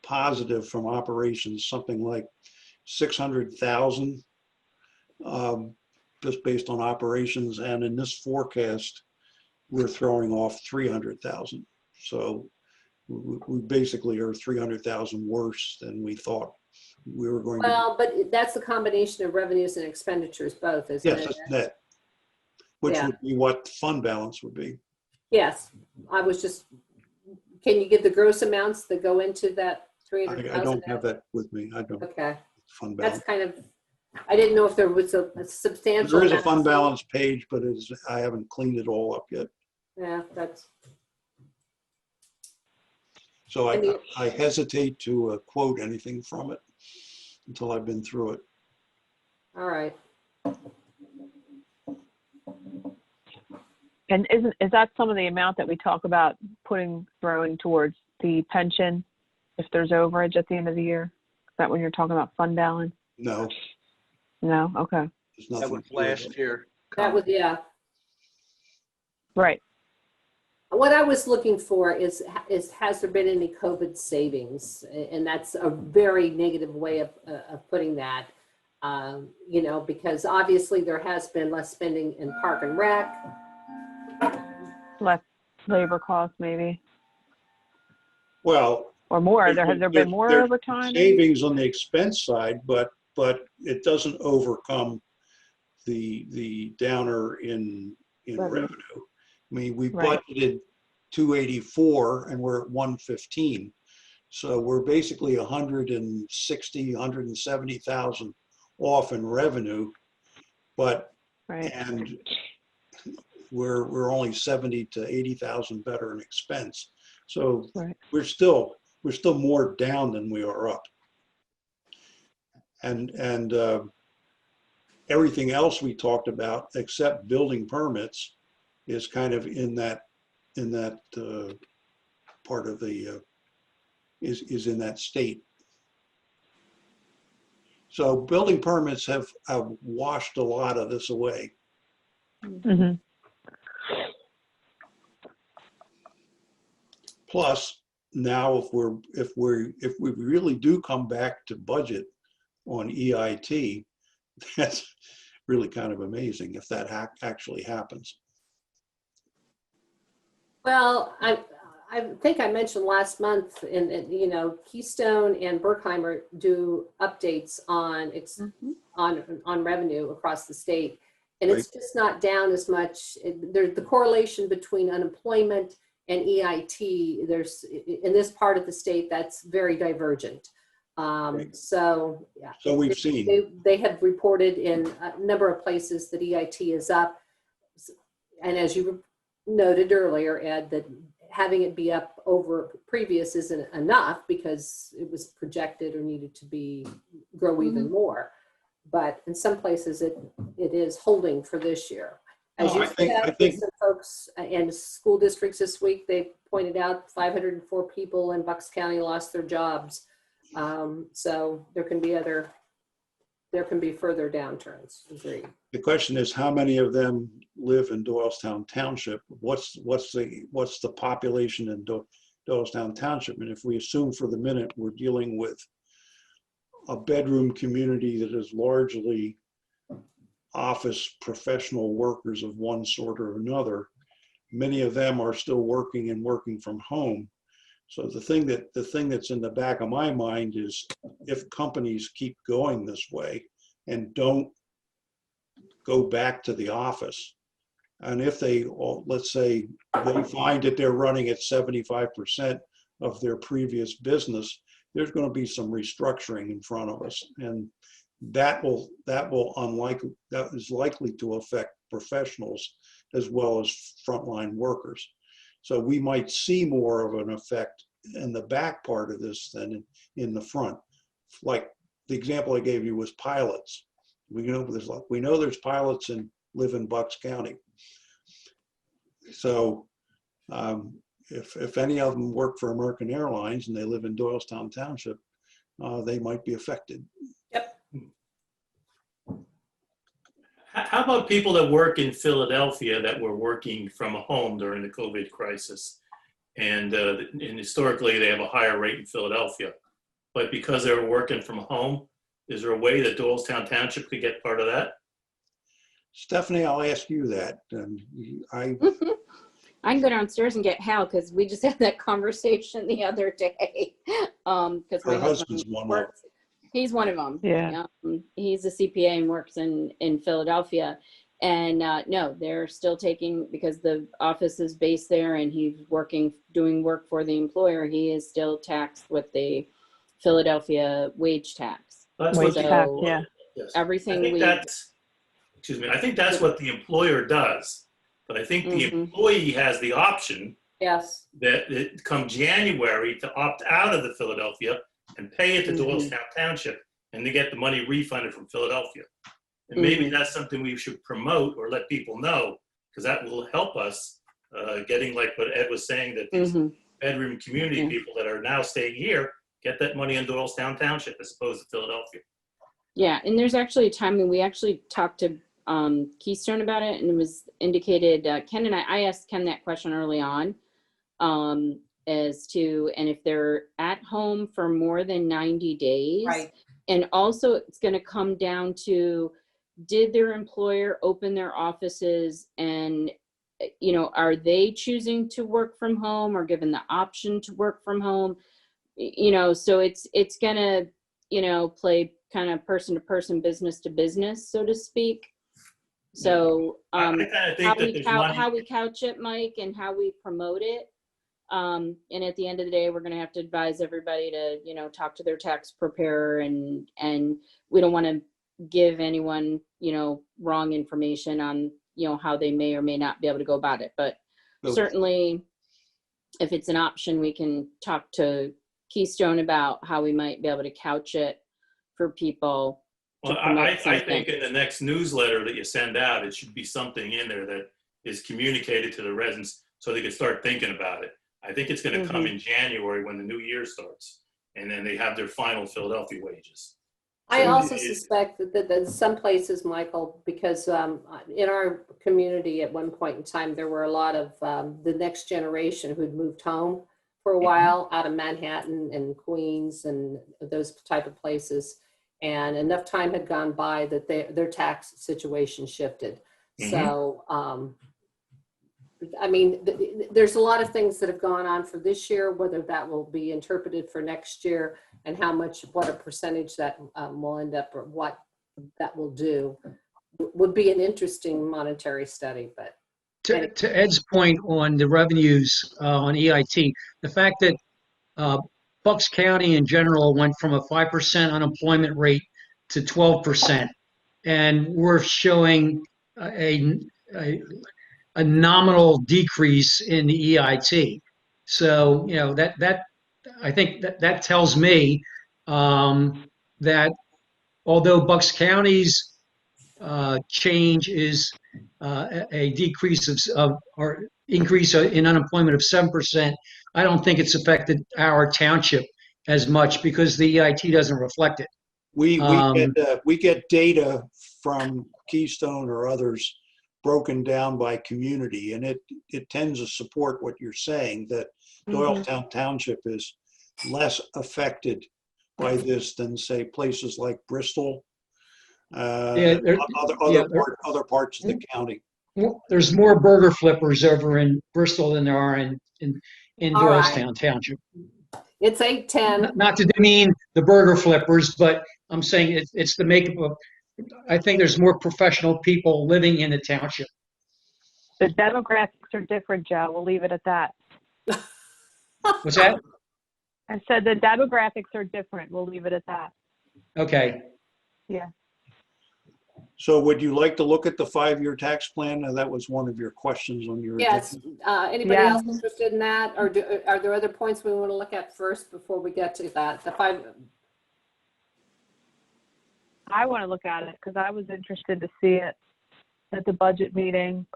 positive from operations, something like 600,000, just based on operations. And in this forecast, we're throwing off 300,000. So we basically are 300,000 worse than we thought we were going to. Well, but that's the combination of revenues and expenditures both, isn't Yes, it? it's net, which Yeah. would be what fund balance would be. Yes, I was just, can you give the gross amounts that go into that 300,000? I don't have that with me. I don't. Okay, Fund that's balance. kind of, I didn't know if there was a substantial. There is a amount. fund balance page, but I haven't cleaned it all up yet. Yeah, that's, So And the- I hesitate to quote anything from it until I've been through it. all right. And is that some of the amount that we talk about throwing towards the pension if there's overage at the end of the year? Is that when you're talking about fund balance? No, No? Okay. there's That nothing. was last year. That was, yeah. Right. What I was looking for is has there been any COVID savings? And that's a very negative way of putting that. Because obviously there has been less spending in Park and Rec. Less labor costs maybe, Well, or more. Has there been more there's overtime? savings on the expense side, but it doesn't overcome the downer in Revenue. revenue. I mean, we Right. budgeted 284 and we're at 115. So we're basically 170,000 off in revenue, Right. and we're only 70 to 80,000 better in expense. So Right. we're still more down than we are up. And everything else we talked about, except building permits, is kind of in that part of the is in that state. So building permits have washed a lot of this away. Mm-hmm. Plus, now if we really do come back to budget on EIT, that's really kind of amazing if that actually happens. Well, I think I mentioned last month, Keystone and Berkheimer do updates on on revenue across the state, and it's just not down as much. There's the correlation between unemployment and EIT. There's in this part of the state that's very divergent. So yeah. So we've seen. They have reported in a number of places that EIT is up, and as you noted earlier, Ed, that having it be up over previous isn't enough because it was projected or needed to grow even more. But in some places it is holding for this year. As you said, some folks and school districts this week, they pointed out 504 people in Bucks County lost their jobs. So there can be further downturns. Agreed. The question is, how many of them live in Doylestown Township? What's the population in Doylestown Township? And if we assume for the minute we're dealing with a bedroom community that is largely office professional workers of one sort or another, many of them are still working from home. So the thing that's in the back of my mind is, if companies keep going this way and don't go back to the office, and if let's say they find that they're running at 75% of their previous business, there's going to be some restructuring in front of us, and that is likely to affect professionals as well as frontline workers. So we might see more of an effect in the back part of this than in the front. Like the example I gave you was pilots. We know there's pilots live in Bucks County. So if any of them work for American Airlines and they live in Doylestown Township, they might be affected. Yep. How about people that work in Philadelphia that were working from home during the COVID crisis? And historically, they have a higher rate in Philadelphia. But because they were working from home, is there a way that Doylestown Township could get part of that? Stephanie, I'll ask you that. I can go downstairs and get Hal, because we just had that conversation the other day. Because my husband's one of them. He's one of them. Yeah. He's a CPA and works in Philadelphia. And no, they're still taking, because the office is based there and he's doing work for the employer, he is still taxed with the Philadelphia wage tax. That's Wage what tax, yeah. Yes. Everything I think that's what the employer does. But I think the employee has the option that come January to opt out of the Philadelphia and pay it to Doylestown Township and to get the money refunded from Philadelphia. And maybe that's something we should promote or let people know, because that will help us getting, like what Ed was saying, that these bedroom community people that are now staying here get that money in Doylestown Township as opposed to Philadelphia. Yeah, and there's actually a time when we actually talked to Keystone about it, and it was indicated, Ken and I asked Ken that question early on, as to, and if they're at home for more than 90 days, Right. And also it's going to come down to, did their employer open their offices, and are they choosing to work from home or given the option to work from home? So it's gonna play kind of person to person, business to business, so to speak. So I think how we couch it, Mike, and how we promote it, and at the end of the day, we're going to have to advise everybody to talk to their tax preparer, and we don't want to give anyone wrong information on how they may or may not be able to go about it. But certainly if it's an option, we can talk to Keystone about how we might be able to couch it for people to Well, promote I something. think in the next newsletter that you send out, it should be something in there that is communicated to the residents so they can start thinking about it. I think it's going to come in January when the new year starts, and then they have their final Philadelphia wages. I So also it- suspect that some places, Michael, because in our community at one point in time, there were a lot of the next generation who'd moved home for a while out of Manhattan and Queens and those type of places. And enough time had gone by that their tax situation shifted. So, I mean, there's a lot of things that have gone on for this year, whether that will be interpreted for next year and what a percentage that will end up or what that will do would be an interesting monetary study, but. To Ed's point on the revenues on EIT, the fact that Bucks County in general went from a 5% unemployment rate to 12%, and we're showing a nominal decrease in the EIT. So, you know, that I think that tells me that although Bucks County's change is a decrease of or increase in unemployment of 7%, I don't think it's affected our township as much because the EIT doesn't reflect it. We get data from Keystone or others broken down by community, and it tends to support what you're saying, that Doylestown Township is less affected by this than, say, places like Bristol, other parts of the county. There's more burger flippers over in Bristol than there are in All right. Doylestown Township. It's 8:10. Not to demean the burger flippers, but I'm saying it's the makeup of, I think there's more professional people living in the township. The demographics are different, Joe. We'll leave it at that. What's that? I said the demographics are different. We'll leave it at that. Okay. Yeah. So would you like to look at the 5-year tax plan? That was one of your questions on your. Yes. Anybody Yeah. else interested in that? Or are there other points we want to look at first before we get to that? I want to look at it because I was interested to see it at the budget meeting.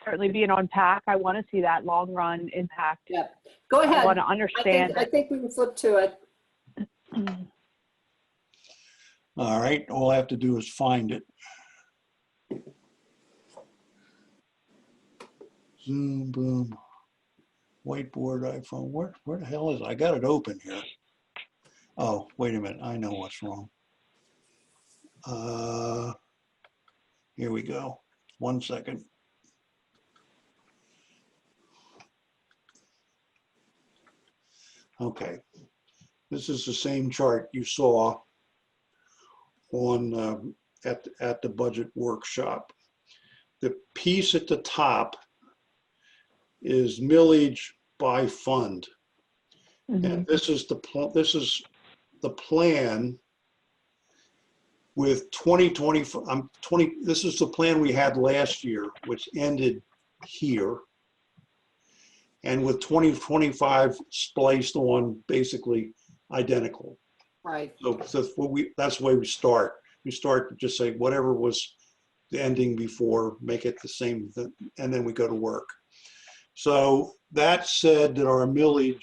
Certainly being on PAC, I want to see that long run impact. Yep. Go I ahead. want to understand I think we can flip to it. All right, all I have to do is find it. Zoom, boom, whiteboard, iPhone, where the hell is it? I got it open here. Oh, wait a minute, I know what's wrong. Here we go, 1 second. Okay, this is the same chart you saw on at the budget workshop. The piece at the top is millage by fund, and this is the plan with 2020. This is the plan we had last year, which ended here, and with 2025 spliced on, basically identical. Right. So that's the way we start. We start to just say whatever was the ending before, make it the same, and then we go to work. So that said, that our millage,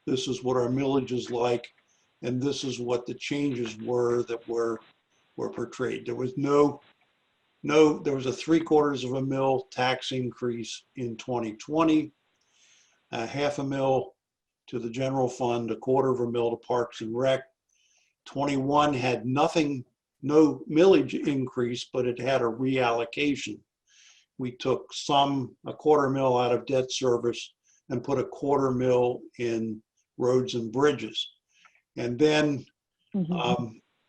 this is what our millage is like, and this is what the changes were that were portrayed. There was there was a 3/4 of a mil tax increase in 2020, half a mil to the general fund, 1/4 of a mil to Parks and Rec. 21 had nothing, no millage increase, but it had a reallocation. We took 1/4 mil out of debt service and put 1/4 mil in roads and bridges. And then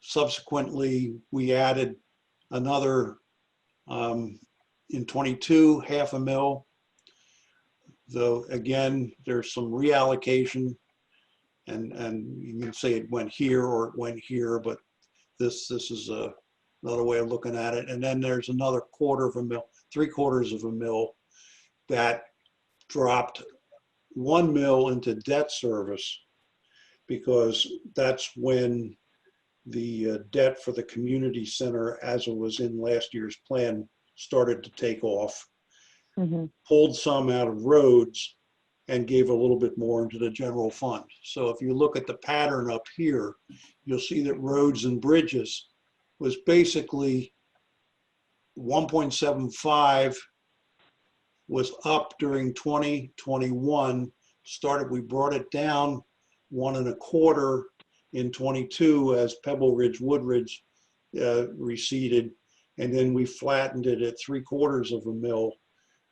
subsequently, we added another, in 22, half a mil. Though again, there's some reallocation, and you can say it went here or it went here, but this is another way of looking at it. And then there's another 1/4 of a mil, 3/4 of a mil that dropped one mill into debt service because that's when the debt for the community center, as it was in last year's plan, started to take off. Mm-hmm. Pulled some out of roads and gave a little bit more into the general fund. So if you look at the pattern up here, you'll see that roads and bridges was basically 1.75 was up during 2021. We brought it down 1.25 in 22 as Pebble Ridge, Woodridge receded. And then we flattened it at 3/4 of a mil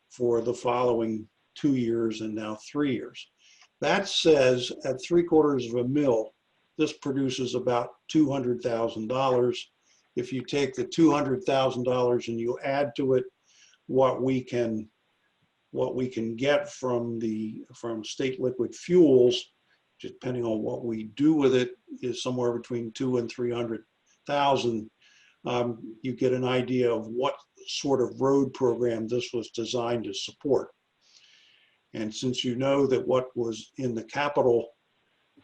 for the following 2 years and now 3 years. That says at 3/4 of a mil, this produces about $200,000. If you take the $200,000 and you add to it what we can get from state liquid fuels, depending on what we do with it, is somewhere between 200,000 and 300,000. You get an idea of what sort of road program this was designed to support. And since you know that what was in the capital,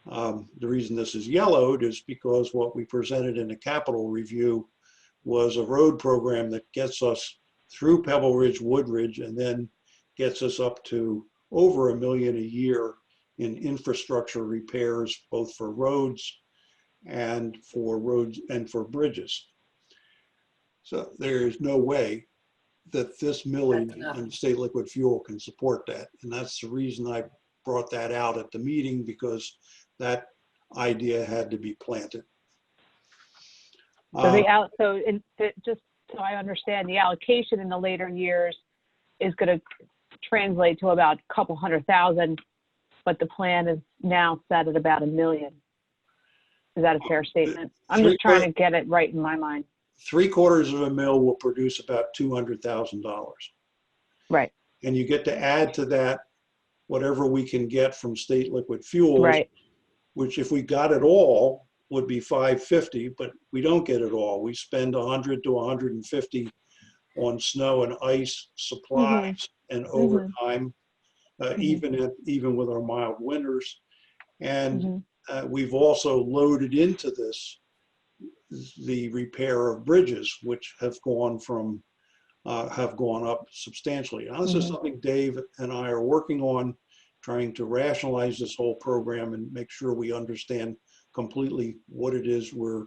the reason this is yellowed is because what we presented in the capital review was a road program that gets us through Pebble Ridge, Woodridge, and then gets us up to over $1 million a year in infrastructure repairs, both for roads and for bridges. So there is no way that this millage and state liquid fuel can support that. And that's the reason I brought that out at the meeting, because that idea had to be planted. Just so I understand, the allocation in the later years is going to translate to about a couple $100,000, but the plan is now set at about $1 million. Is that a fair statement? I'm just trying to get it right in my mind. 3/4 of a mil will produce about $200,000. Right. And you get to add to that whatever we can get from state liquid fuels, Right. which if we got it all would be $550, but we don't get it all. We spend $100 to $150 on snow and ice supplies and overtime, even with our mild winters. And we've also loaded into this the repair of bridges, which have gone up substantially. Now, this is something Dave and I are working on, trying to rationalize this whole program and make sure we understand completely what it is we're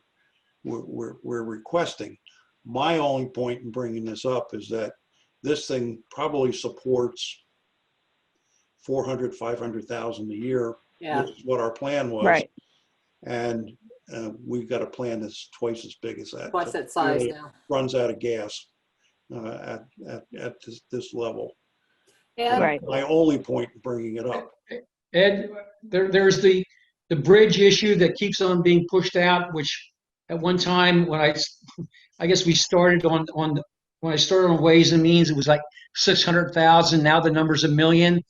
requesting. My only point in bringing this up is that this thing probably supports 400, 500,000 a year, which is what our plan was. Right. And we've got a plan that's twice as big as that. Twice that size really now. Runs out of gas at this level. And Right. My only point in bringing it up. Ed, there's the bridge issue that keeps on being pushed out, which at one time when I guess we started when I started on Ways and Means, it was like 600,000. Now the number's $1 million.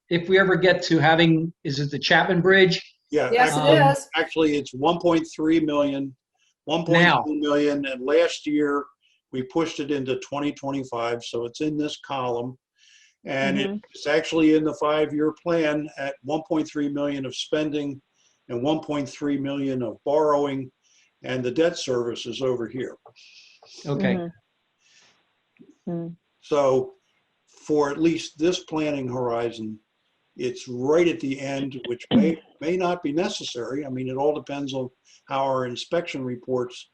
If we ever get to having, is it the Chapman Bridge? Yeah. yes, it is. Actually, it's 1.3 million, 1.2 million, and last year we pushed it into 2025, so it's in this column. And it's actually in the 5-year plan at 1.3 million of spending and 1.3 million of borrowing, and the debt service is over here. Okay. So for at least this planning horizon, it's right at the end, which may not be necessary. I mean, it all depends on how our inspection reports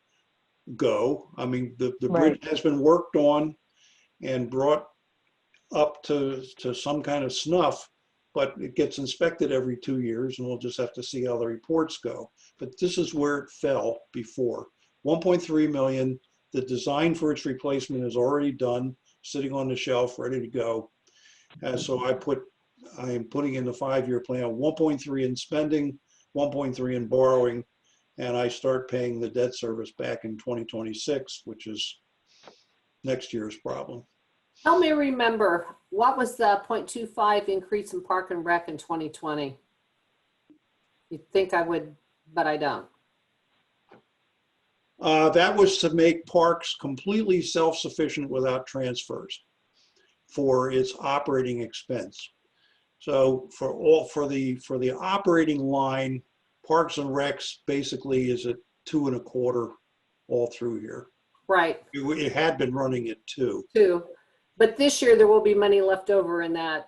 go. I mean, the bridge has been worked on and brought up to some kind of snuff, but it gets inspected every 2 years, and we'll just have to see how the reports go. But this is where it fell before. 1.3 million, the design for its replacement is already done, sitting on the shelf, ready to go. So I am putting in the 5-year plan 1.3 in spending, 1.3 in borrowing, and I start paying the debt service back in 2026, which is next year's problem. Help me remember, what was the 0.25 increase in Park and Rec in 2020? You'd think I would, but I don't. That was to make parks completely self-sufficient without transfers for its operating expense. So for the operating line, Parks and Recs basically is at 2.25 all through here. Right, It had been running at 2. too. But this year there will be money left over in that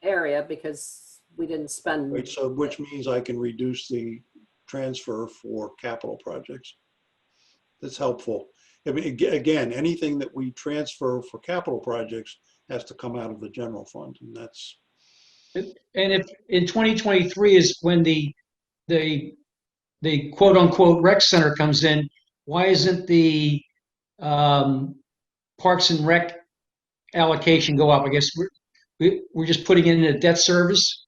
area because we didn't spend. Right, so which means I can reduce the transfer for capital projects. That's helpful. I mean, again, anything that we transfer for capital projects has to come out of the general fund, and that's, And if in 2023 is when the quote unquote rec center comes in, why isn't the Parks and Rec allocation go up? I guess we're just putting it in a debt service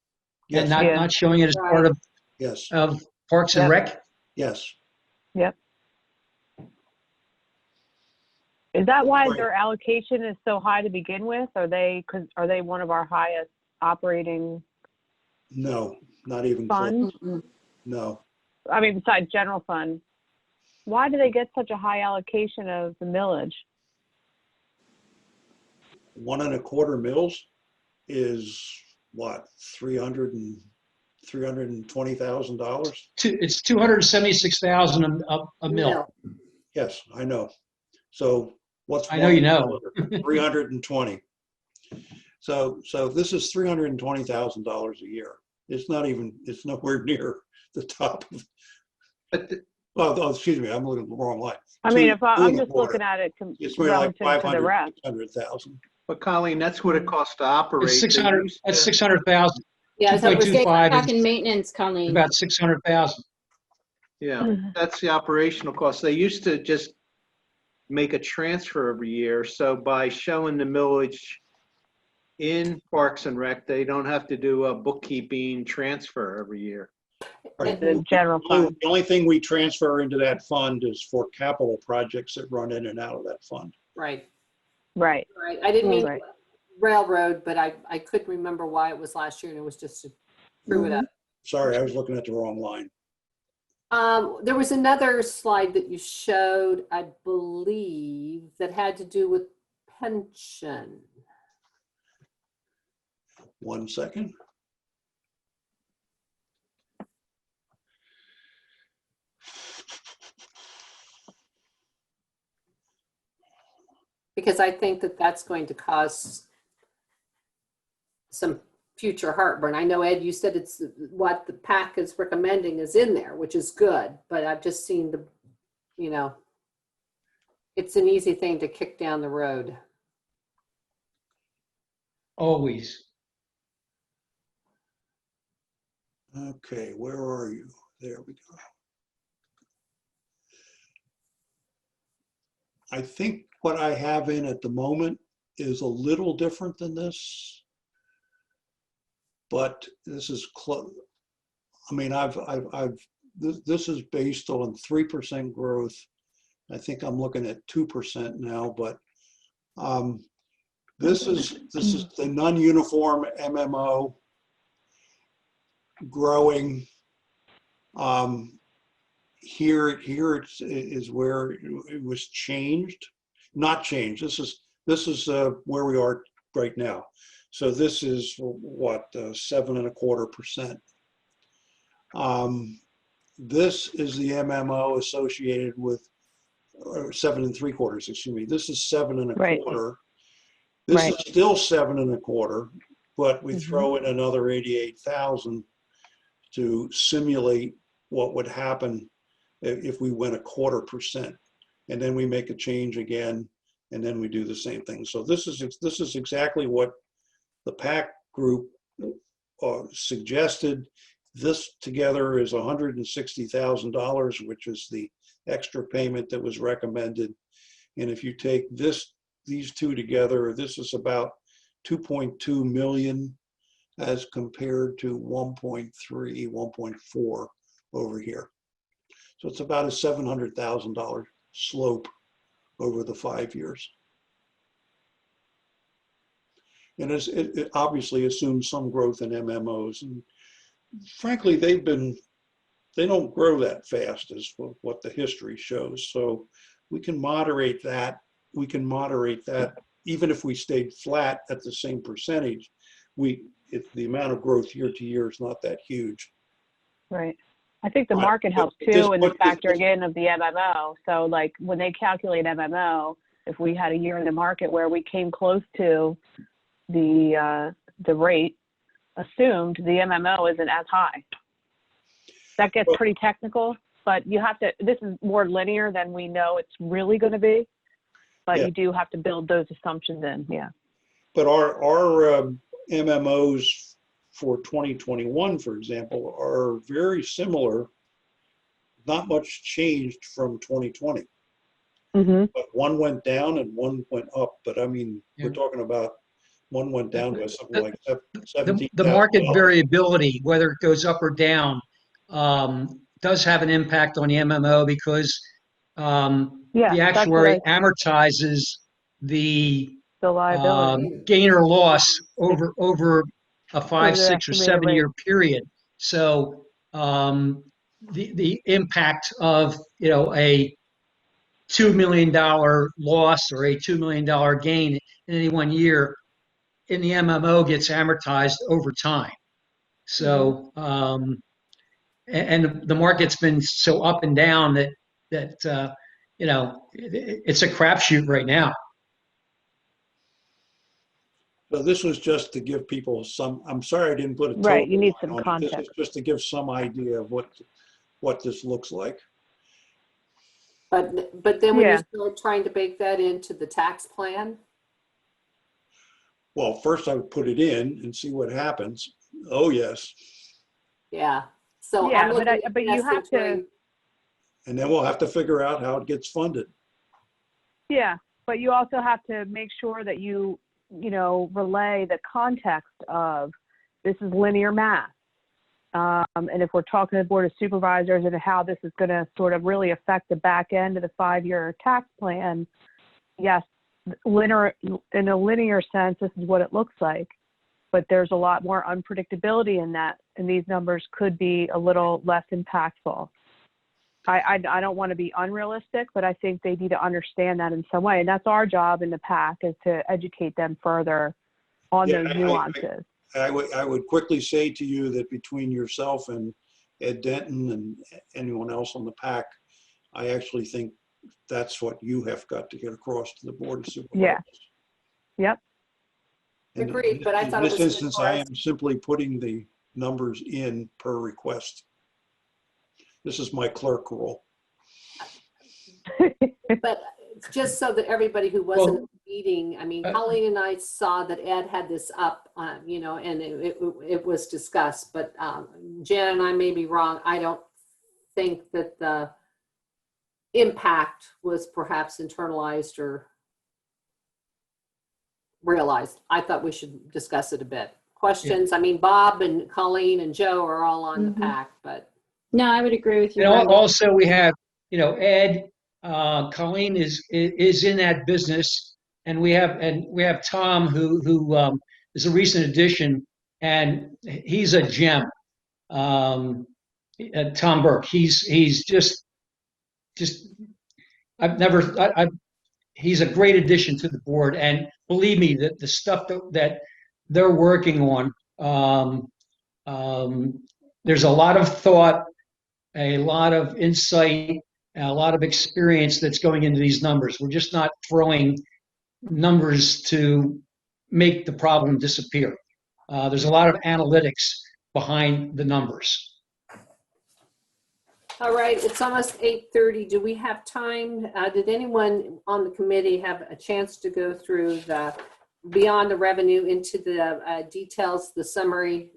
and yes, not showing it as part yes, of Parks and Yep. Rec. yes. Is that why Right. their allocation is so high to begin with? Are they one of our highest operating No, not even close. funds? Mm-mm. No. I mean, besides general fund. Why do they get such a high allocation of the millage? 1.25 mils is what, $320,000? It's 276,000 a mil. No. Yes, I know. So what's I know you know. 320. So this is $320,000 a year. It's nowhere near the top of, But oh, excuse me, I'm looking at the wrong line. I mean, if I'm just 2.25. looking at it It's more like relative to the rest. 600,000. But Colleen, that's what it costs to operate. It's They 600. used That's to- 600,000. Yeah, as I was saying, 2.25 Back is in maintenance, Colleen. about 600,000. Yeah, that's the operational cost. They used to just make a transfer every year. So by showing the millage in Parks and Rec, they don't have to do a bookkeeping transfer every year. Right. The general fund. The only thing we transfer into that fund is for capital projects that run in and out of that fund. Right, Right. right. I didn't mean Right. railroad, but I couldn't remember why it was last year and it was just to screw it up. Sorry, I was looking at the wrong line. There was another slide that you showed, I believe, that had to do with pension. 1 second. Because I think that that's going to cause some future heartburn. I know, Ed, you said it's what the PAC is recommending is in there, which is good, but I've just seen it's an easy thing to kick down the road. Always. Okay, where are you? There we go. I think what I have in at the moment is a little different than this, but this is close. I mean, this is based on 3% growth. I think I'm looking at 2% now, but this is the non-uniform MMO growing. Here is where it was changed, not changed. This is where we are right now. So this is what 7.25%. This is the MMO associated with 7.75. Excuse me. This is 7.25. Right. This Right. is still 7.25, but we throw in another 88,000 to simulate what would happen if we went 0.25%, and then we make a change again, and then we do the same thing. So this is exactly what the PAC group suggested. This together is $160,000, which is the extra payment that was recommended. And if you take these two together, this is about 2.2 million as compared to 1.3, 1.4 over here. So it's about a $700,000 slope over the 5 years. And it obviously assumes some growth in MMOs. And frankly, they don't grow that fast as what the history shows. So we can moderate that. We can moderate that even if we stayed flat at the same percentage. the amount of growth year to year is not that huge. Right. I think the Right. market helps But this- too in the but this- factoring in of the MMO. So like when they calculate MMO, if we had a year in the market where we came close to the rate assumed, the MMO isn't as high. That gets Well- pretty technical, but you have to, this is more linear than we know it's really going to be. But Yeah. you do have to build those assumptions in, yeah. But our MMOs for 2021, for example, are very similar. Not much changed from 2020, Mm-hmm. but one went down and one went up. But I mean, we're Yeah. talking about one went down by something like The market $17,000. variability, whether it goes up or down, does have an impact on the MMO because Yeah, the that's actuary what amortizes the the liability. gain or loss over a 5, the 6, or estimated 7 year period. So the impact of a $2 million loss or a $2 million gain in any one year in the MMO gets amortized over time. So and the market's been so up and down that it's a crapshoot right now. So this was just to give people some, I'm sorry I didn't put a total Right, you need line some on it. context. This is just to give some idea of what this looks like. But then when you Yeah. start trying to bake that into the tax plan, Well, first I would put it in and see what happens. Oh, yes. yeah. So Yeah, I'm but looking at but you have to, doing- And then we'll have to figure out how it gets funded. yeah, but you also have to make sure that you relay the context of this is linear math. And if we're talking to the Board of Supervisors and how this is going to sort of really affect the back end of the 5-year tax plan, yes, linear, in a linear sense, this is what it looks like. But there's a lot more unpredictability in that, and these numbers could be a little less impactful. I don't want to be unrealistic, but I think they need to understand that in some way. And that's our job in the PAC, is to educate them further on Yeah, those nuances. I would quickly say to you that between yourself and Ed Denton and anyone else on the PAC, I actually think that's what you have got to get across to the Board of Supervisors. Yeah. Yep. And Agreed, but I thought it in was this instance, I important. am simply putting the numbers in per request. This is my clerk role. But just so that everybody who wasn't Well, at the meeting, I mean, uh, Colleen and I saw that Ed had this up, and it was discussed, but Jan and I may be wrong. I don't think that the impact was perhaps internalized or realized. I thought we should discuss it a bit. Questions? I mean, Bob and Colleen and Joe are all on the Mhm. PAC, but No, I would agree with you. And Brenda. also we have, Ed, Colleen is in that business, and we have Tom who is a recent addition, and he's a gem. Tom Burke, he's just he's a great addition to the board, and believe me, that the stuff that they're working on, there's a lot of thought, a lot of insight, and a lot of experience that's going into these numbers. We're just not throwing numbers to make the problem disappear. There's a lot of analytics behind the numbers. all right, it's almost 8:30. Do we have time? Did anyone on the committee have a chance to go through beyond the revenue into the details, the summary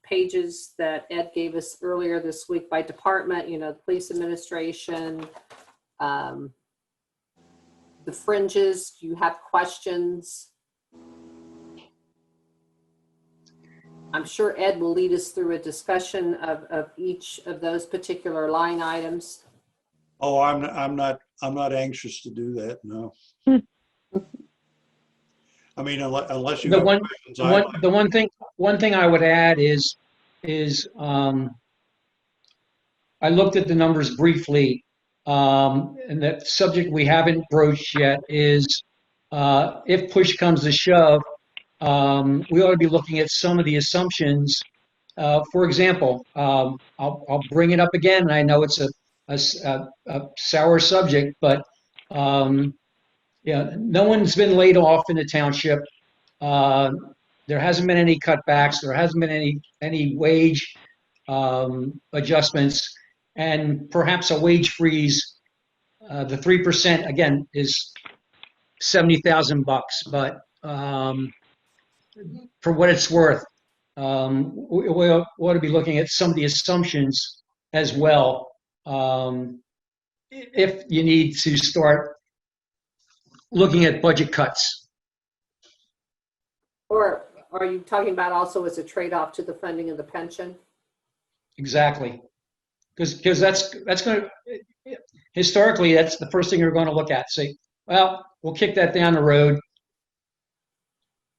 pages that Ed gave us earlier this week by department, the police administration, the fringes? Do you have questions? I'm sure Ed will lead us through a discussion of each of those particular line items. Oh, I'm not anxious to do that, no. I mean, unless you The have one, questions. the one thing I would add is I looked at the numbers briefly, and that subject we haven't broached yet is if push comes to shove, we ought to be looking at some of the assumptions. For example, I'll bring it up again, and I know it's a sour subject, but yeah, no one's been laid off in the township. There hasn't been any cutbacks. There hasn't been any wage adjustments, and perhaps a wage freeze. The 3% again is $70,000, but for what it's worth, we ought to be looking at some of the assumptions as well. If you need to start looking at budget cuts. Or are you talking about also as a trade-off to the funding of the pension? Exactly. Because that's going to, historically, that's the first thing you're going to look at. Say, well, we'll kick that down the road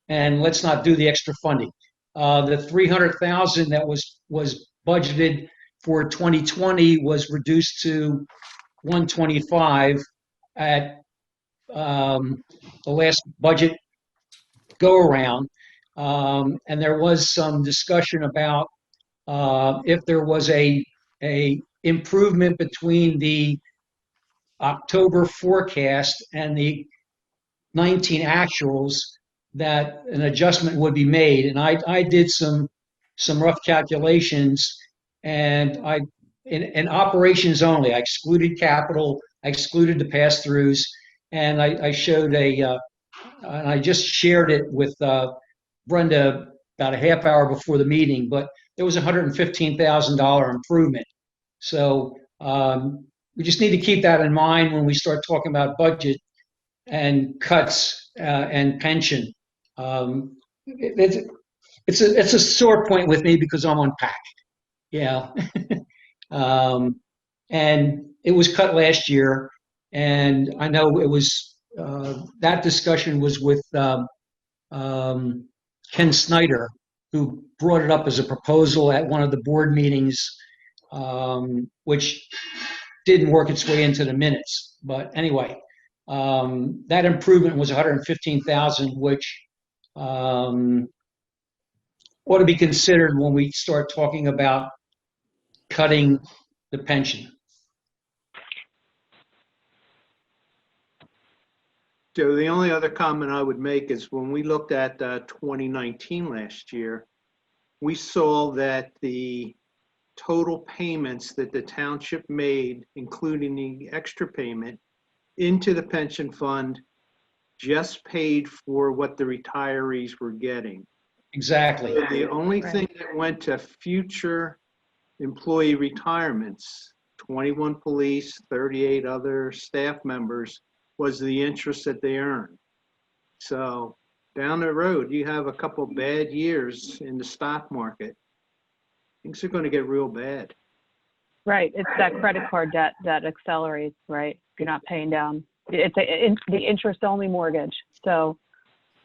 and let's not do the extra funding. The 300,000 that was budgeted for 2020 was reduced to 125 at the last budget go around. And there was some discussion about if there was a improvement between the October forecast and the 19 actuals, that an adjustment would be made. And I did some rough calculations, and in operations only, I excluded capital, I excluded the pass-throughs, and I showed and I just shared it with Brenda about a half hour before the meeting, but there was a $115,000 improvement. So we just need to keep that in mind when we start talking about budget and cuts and pension. It's a sore point with me because I'm on PAC. Yeah. And it was cut last year, and I know it was that discussion was with Ken Snyder, who brought it up as a proposal at one of the board meetings, which didn't work its way into the minutes. But anyway, that improvement was 115,000, which ought to be considered when we start talking about cutting the pension. So the only other comment I would make is when we looked at 2019 last year, we saw that the total payments that the township made, including the extra payment into the pension fund, just paid for what the retirees were getting. Exactly. So the only thing that went to future employee retirements, 21 police, 38 other staff members, was the interest that they earned. So down the road, you have a couple bad years in the stock market, things are going to get real bad. Right. It's that credit card debt that accelerates, right? If you're not paying down. It's the interest-only mortgage. So,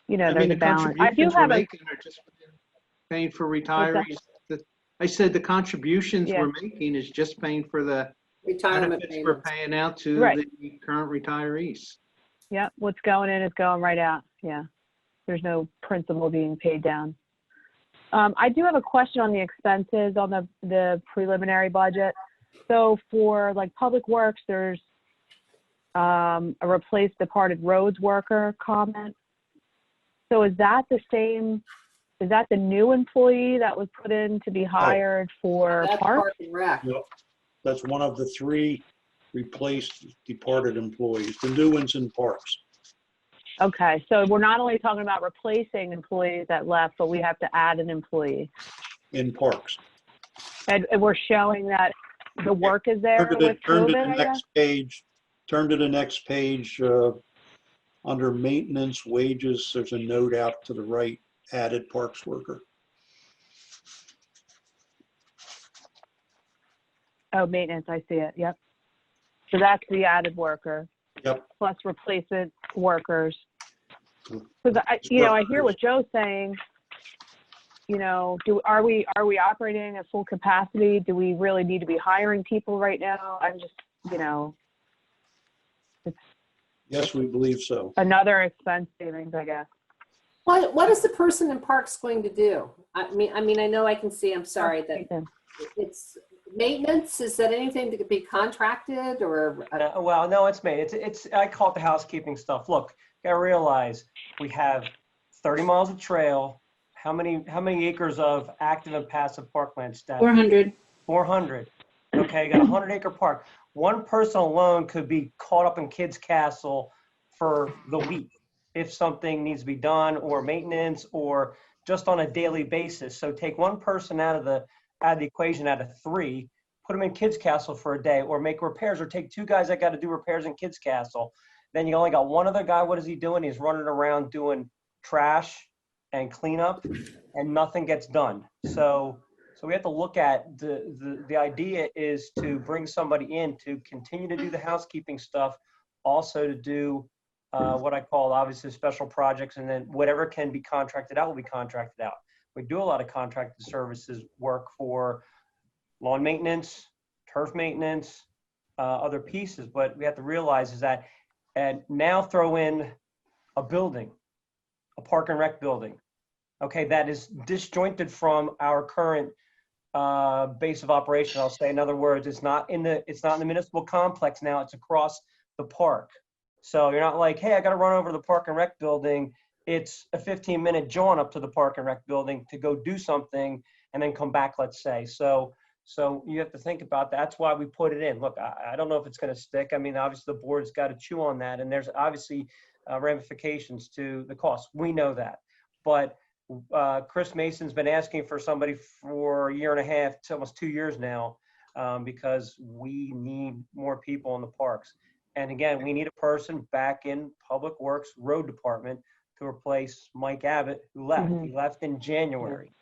there's a balance. I do have are just paying for retirees. I said the contributions we're making is just paying for the Retirement benefits we're payments. paying out to the current retirees. Yeah, what's going in is going right out. Yeah. There's no principal being paid down. I do have a question on the expenses on the preliminary budget. So for like public works, there's a replace departed roads worker comment. So is that the same? Is that the new employee that was put in to be hired for That's parks? Park and Rec. Yep. That's one of the 3 replaced departed employees, the new ones in parks. Okay, so we're not only talking about replacing employees that left, but we have to add an employee. In parks. And we're showing that the work is there with Turn to COVID, the I guess? next page. Turn to the next page. Under maintenance wages, there's a note out to the right, added parks worker. Oh, maintenance, I see it, yep. So that's the added worker. Yep. Plus replacement workers. Because I hear what Joe's saying. Are we operating at full capacity? Do we really need to be hiring people right now? I'm just, it's Yes, we believe so. another expense savings, I guess. What is the person in parks going to do? I mean, I know I can see, I'm sorry, that it's maintenance. Is that anything that could be contracted or? Well, no, it's me. It's I call it the housekeeping stuff. Look, you gotta realize we have 30 miles of trail. How many acres of active and passive parkland staff? 400. 400. Okay, you got a 100-acre park. One person alone could be caught up in Kids Castle for the week if something needs to be done or maintenance or just on a daily basis. So take one person out of the equation out of 3, put them in Kids Castle for a day, or make repairs, or take 2 guys that got to do repairs in Kids Castle. Then you only got one other guy. What is he doing? He's running around doing trash and cleanup, and nothing gets done. So we have to look at the idea is to bring somebody in to continue to do the housekeeping stuff, also to do what I call obviously special projects, and then whatever can be contracted out will be contracted out. We do a lot of contracted services work for lawn maintenance, turf maintenance, other pieces, but we have to realize is that, and now throw in a building, a park and rec building, okay, that is disjointed from our current base of operation. I'll say, in other words, it's not in the municipal complex now, it's across the park. So you're not like, hey, I got to run over to the park and rec building. It's a 15-minute jaunt up to the park and rec building to go do something and then come back, let's say. So you have to think about that. That's why we put it in. Look, I don't know if it's going to stick. I mean, obviously the board's got to chew on that, and there's obviously ramifications to the cost. We know that. But Chris Mason's been asking for somebody for a year and a half to almost 2 years now, because we need more people in the parks. And again, we need a person back in Public Works Road Department to replace Mike Abbott, who left. He left in January.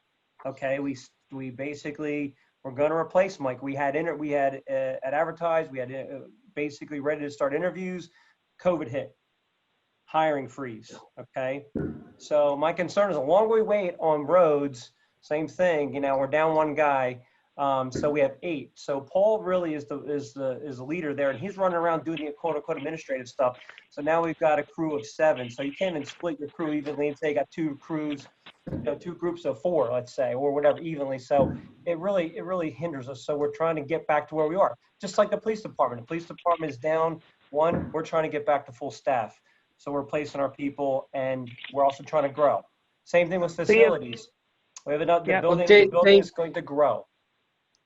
Okay, we basically were going to replace Mike. We had advertised. We had basically ready to start interviews. COVID hit. Hiring freeze. Okay, so my concern is the longer we wait on roads, same thing. You know, we're down 1 guy. So we have 8. So Paul really is the leader there, and he's running around doing the quote unquote administrative stuff. So now we've got a crew of 7. So you can't even split your crew evenly and say you got 2 crews, 2 groups of 4, let's say, or whatever, evenly. So it really hinders us. So we're trying to get back to where we are, just like the police department. The police department is down 1. We're trying to get back to full staff. So we're replacing our people, and we're also trying to grow. Same thing with facilities. We have another the building is going to grow.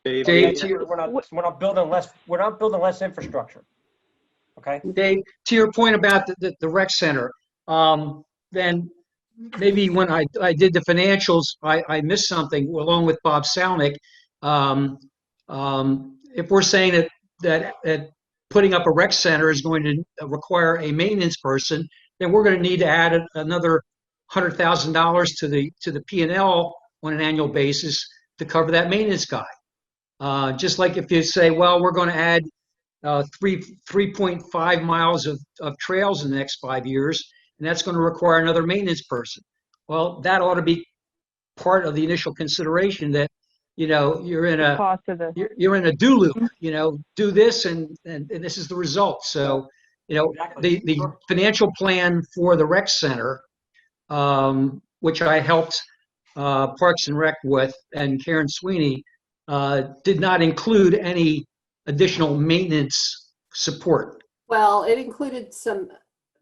Dave, We're not building less infrastructure. Okay. Dave, to your point about the rec center, then maybe when I did the financials, I missed something along with Bob Salnick. If we're saying that putting up a rec center is going to require a maintenance person, then we're going to need to add another $100,000 to the P&L on an annual basis to cover that maintenance guy. Just like if you say, well, we're going to add 3.5 miles of trails in the next 5 years, and that's going to require another maintenance person. Well, that ought to be part of the initial consideration that, you know, you're in a do loop, you know, do this and this is the result. So, you know, the financial plan for the rec center, which I helped Parks and Rec with, and Karen Sweeney, did not include any additional maintenance support. Well, it included some.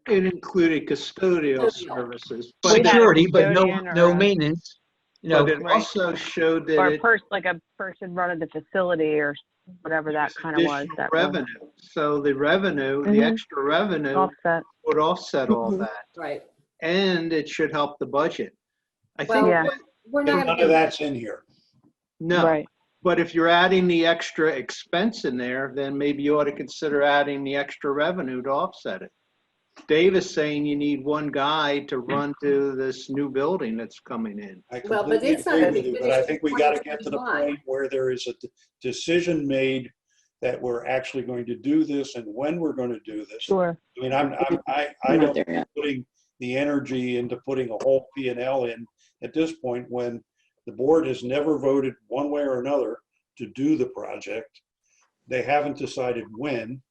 it included custodial services, but Security, but no maintenance. You know, but it also showed that Or it like a person running the facility or whatever that kind of was. additional That revenue. So the revenue, the Mhm. extra revenue offset. would offset all Mhm. that, Right. and it should help the budget. I Well, think, Yeah. we're None not. of that's in here. no, Right. but if you're adding the extra expense in there, then maybe you ought to consider adding the extra revenue to offset it. Dave is saying you need 1 guy to run to this new building that's coming in. I Well, but completely it's not agree gonna with be you, but I finished think we in got to get to the 2025. point where there is a decision made that we're actually going to do this and when we're going to do this. Sure. I mean, I I'm not don't there yet. putting the energy into putting a whole P&L in at this point when the board has never voted one way or another to do the project. They haven't decided when,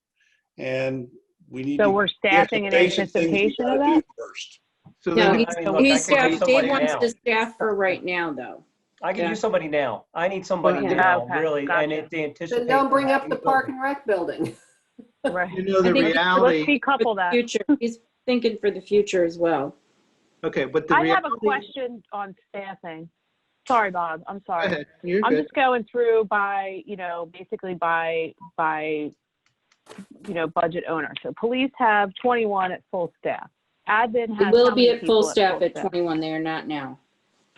and we need So to we're get staffing the in basic things we anticipation of gotta do that? first. So No, then, he's, I mean, look, I he's could use staff, Dave somebody wants now. to staff for right now, though. I could Yeah. use somebody now. I need somebody Yeah, now, okay, really, and gotcha. it's the then anticipate. don't bring up having the a park building. and rec building. Right. you know, the I think- Let's reality, decouple For the that. future, he's thinking for the future as well. okay, but the I reality. have a question on staffing. Sorry, Bob, I'm Go sorry. ahead, you're I'm good. just going through by, basically by, budget owner. So police have 21 at full staff. Admin They has will how be many at full people staff at 21. They are not now.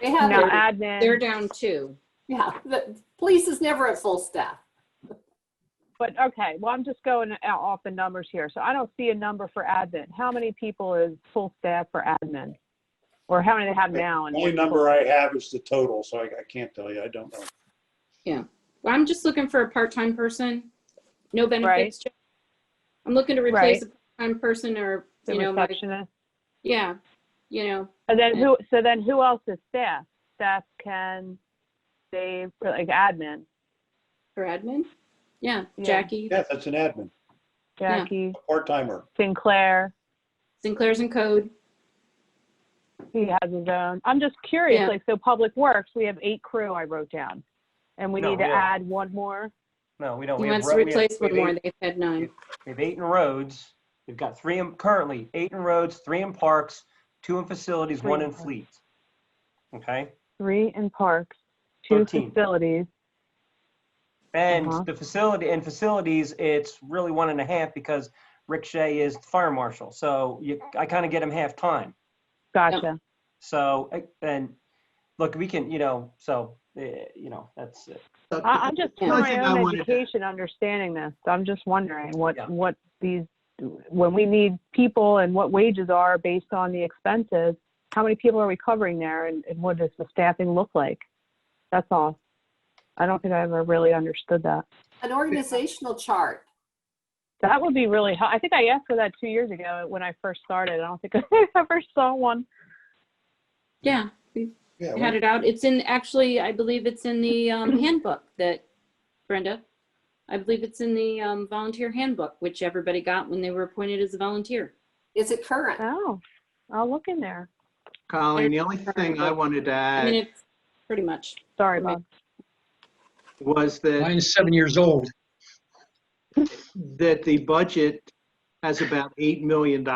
They have, Now it. They're admin, down 2. Yeah, the police is never at full staff. but okay, well, I'm just going off the numbers here. So I don't see a number for admin. How many people is full staff for admin? Or how many they have now? The only number I have is the total, so I can't tell you. I don't know. Well, I'm just looking for a part-time person, no benefits. Joe. I'm looking to replace Right. a part-time person or, The my, receptionist. yeah, And then who else is staff? Staff can, they, like admin, for admin. Yeah, Yeah. Jackie, Yeah, that's an admin, Jackie, part-timer. Sinclair, Sinclair's in code. he has his own. I'm just curious, Yeah. like, so Public Works, we have 8 crew I wrote down. And we No, need to we don't. add one more. No, we don't. He We have wants to we have- replace we one have more. eight- They've had 9. We have 8 in roads. We've got 3 in, currently 8 in roads, 3 in parks, 2 in facilities, 3 1 in in parks. fleet. Okay? 3 in parks, 2 13. facilities. And Uh-huh. the facilities, it's really 1.5 because Rick Shea is the fire marshal. So I kind of get him half time. Gotcha. So, and look, we can, that's it. I'm just Yeah. for The only my thing I own wanted to- education understanding this. I'm just wondering Yeah. what these, when we need people and what wages are based on the expenses, how many people are we covering there and what does the staffing look like? That's all. I don't think I ever really understood that. An organizational chart. That would be really, I think I asked for that 2 years ago when I first started. I don't think I ever saw one. Yeah, we Yeah, had it out. It's in, actually, I believe it's in the handbook that, Brenda, I believe it's in the volunteer handbook, which everybody got when they were appointed as a volunteer. Is it current? Oh, I'll look in there. Colleen, the only thing I wanted to I mean, add it's pretty much. Sorry, Okay. Bob. was that Mine is 7 years old. the budget has about $8 million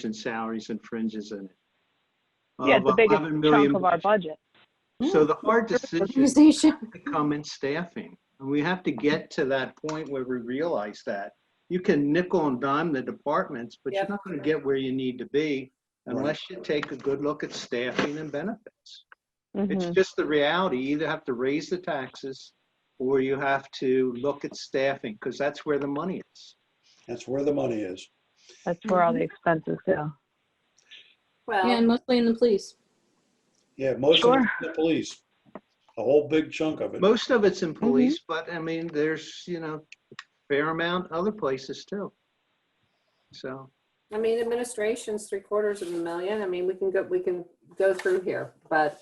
in salaries and fringes in it. Yeah, it's Of the biggest 11 million chunk of our budget. budget. So the hard decision Organization. to come in staffing. And we have to get to that point where we realize that. You can nickel and dime the departments, but Yep. you're not going to get where you need to be unless you take a good look at staffing and benefits. It's Mhm. just the reality. You either have to raise the taxes or you have to look at staffing because that's where the money is. That's where the money is. That's where all the expenses go. Well, Yeah, and mostly in the police. Yeah, most of Sure. it's the police, a whole big chunk of it. Most of it's in police, but I mean, there's, a fair amount other places too. So, I mean, administration's $750,000. I mean, we can go through here, but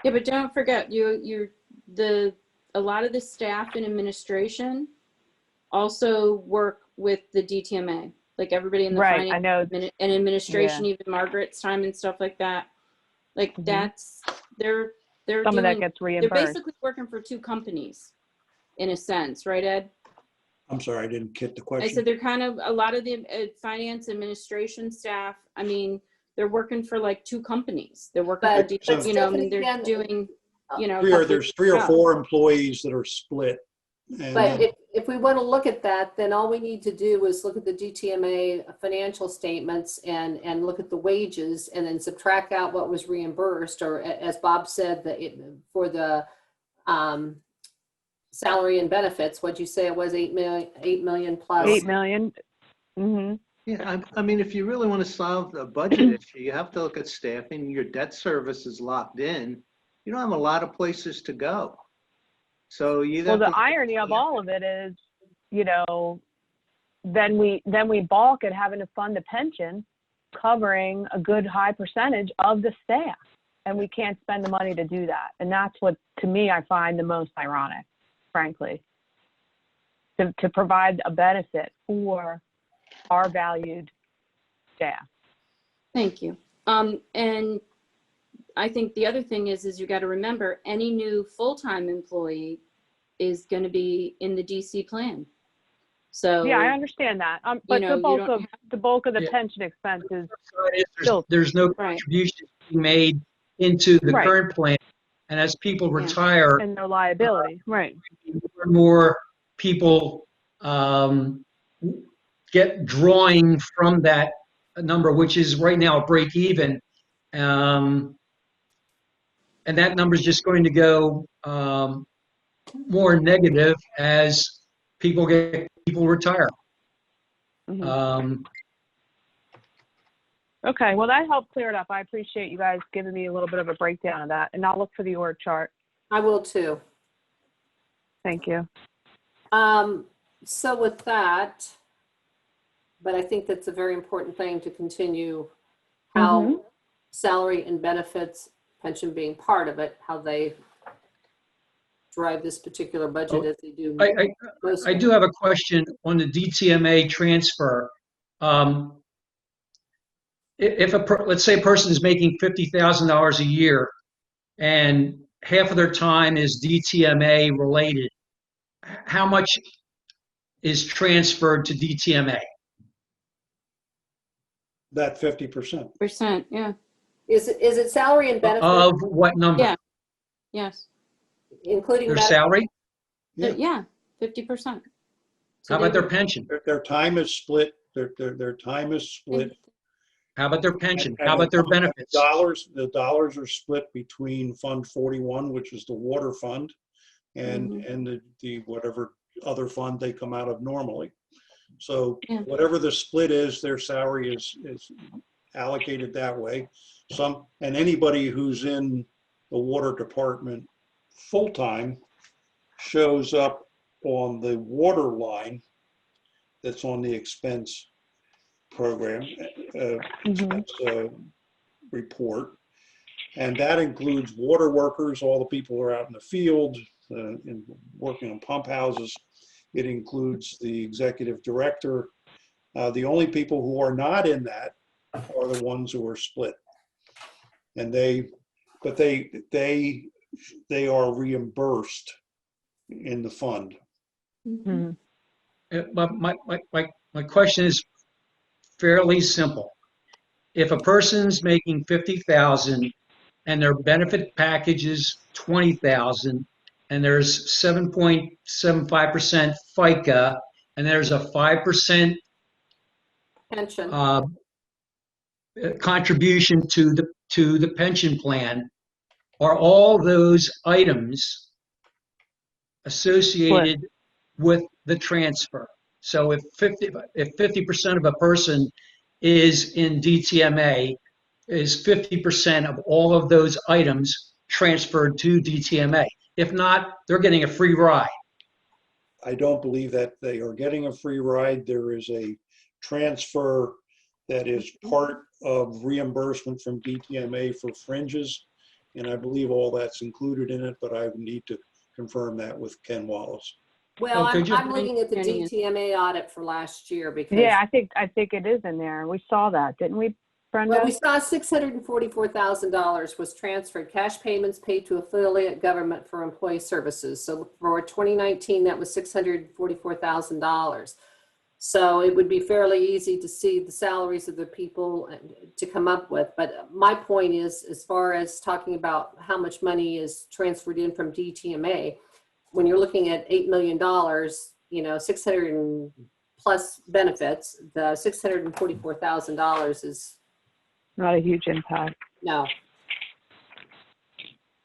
Yeah, but don't forget, a lot of the staff in administration also work with the DTMA, like everybody in the Right, finance I know. and administration, even Margaret's time and stuff like that. Like Mhm. that's, they're Some of that doing, gets they're reimbursed. basically working for 2 companies in a sense, right, Ed? I'm sorry, I didn't get the I question. said they're kind of, a lot of the finance administration staff, I mean, they're working for like 2 companies. They're working for, But- I mean, they're again, doing, a There's couple 3 or jobs. 4 employees that are split. And But if we want to look at that, then all we need to do is look at the DTMA financial statements and look at the wages and then subtract out what was reimbursed, or as Bob said, for the salary and benefits, what'd you say it was, 8 million plus? 8 million. Mm-hmm. yeah, I mean, if you really want to solve the budget issue, you have to look at staffing. Your debt service is locked in. You don't have a lot of places to go. So you Well, have the to- irony of all of it is, then we balk at having to fund a pension covering a good high percentage of the staff, and we can't spend the money to do that. And that's what, to me, I find the most ironic, frankly, to provide a benefit for our valued staff. Thank you. And I think the other thing is you got to remember, any new full-time employee is going to be in the DC plan. So Yeah, I understand that. But know, the you bulk don't of the bulk of the Yeah. pension expense is There's, still there's no Right. contribution being made into the Right. current plan. And as people Yeah. retire, and no liability. Right. more and more people get drawing from that number, which is right now a break even. And that number is just going to go more negative as people retire. Mhm. Um, Okay, well, that helped clear it up. I appreciate you guys giving me a little bit of a breakdown of that, and I'll look for the org chart. I will too. Thank you. So with that, but I think that's a very important thing to continue how salary and benefits, pension being part of it, how they drive this particular budget as they do. most I do have a question on the DTMA transfer. If let's say a person is making $50,000 a year and half of their time is DTMA related, how much is transferred to DTMA? That 50%. percent, yeah, Is it salary and benefits, Of what number? Yeah. yes, including Their medical? salary? Yeah. yeah, 50%. So How about they their pension? Their time is split. Their time is split. How about their pension? And How about their the benefits? the dollars are split between Fund 41, which is the water fund, and the whatever other fund they come out of normally. So Yeah. whatever the split is, their salary is allocated that way. And anybody who's in the water department full-time shows up on the water line that's on the expense program expense, report. And that includes water workers, all the people who are out in the field and working on pump houses. It includes the executive director. The only people who are not in that are the ones who are split. And they are reimbursed in the fund. Mhm. My question is fairly simple. If a person's making 50,000 and their benefit package is 20,000 and there's 7.75% FICA and there's a 5% Pension. contribution to the pension plan, are all those items associated with the transfer? So if 50% of a person is in DTMA, is 50% of all of those items transferred to DTMA? If not, they're getting a free ride. I don't believe that they are getting a free ride. There is a transfer that is part of reimbursement from DTMA for fringes. And I believe all that's included in it, but I need to confirm that with Ken Wallace. Well, Okay, I'm looking at the Jenny. DTMA audit for last year because. Yeah, I think it is in there. We saw that, didn't we, Brenda? Well, we saw $644,000 was transferred, cash payments paid to affiliate government for employee services. So for 2019, that was $644,000. So it would be fairly easy to see the salaries of the people to come up with. But my point is, as far as talking about how much money is transferred in from DTMA, when you're looking at $8 million, 600 and plus benefits, the $644,000 is Not a huge impact. no.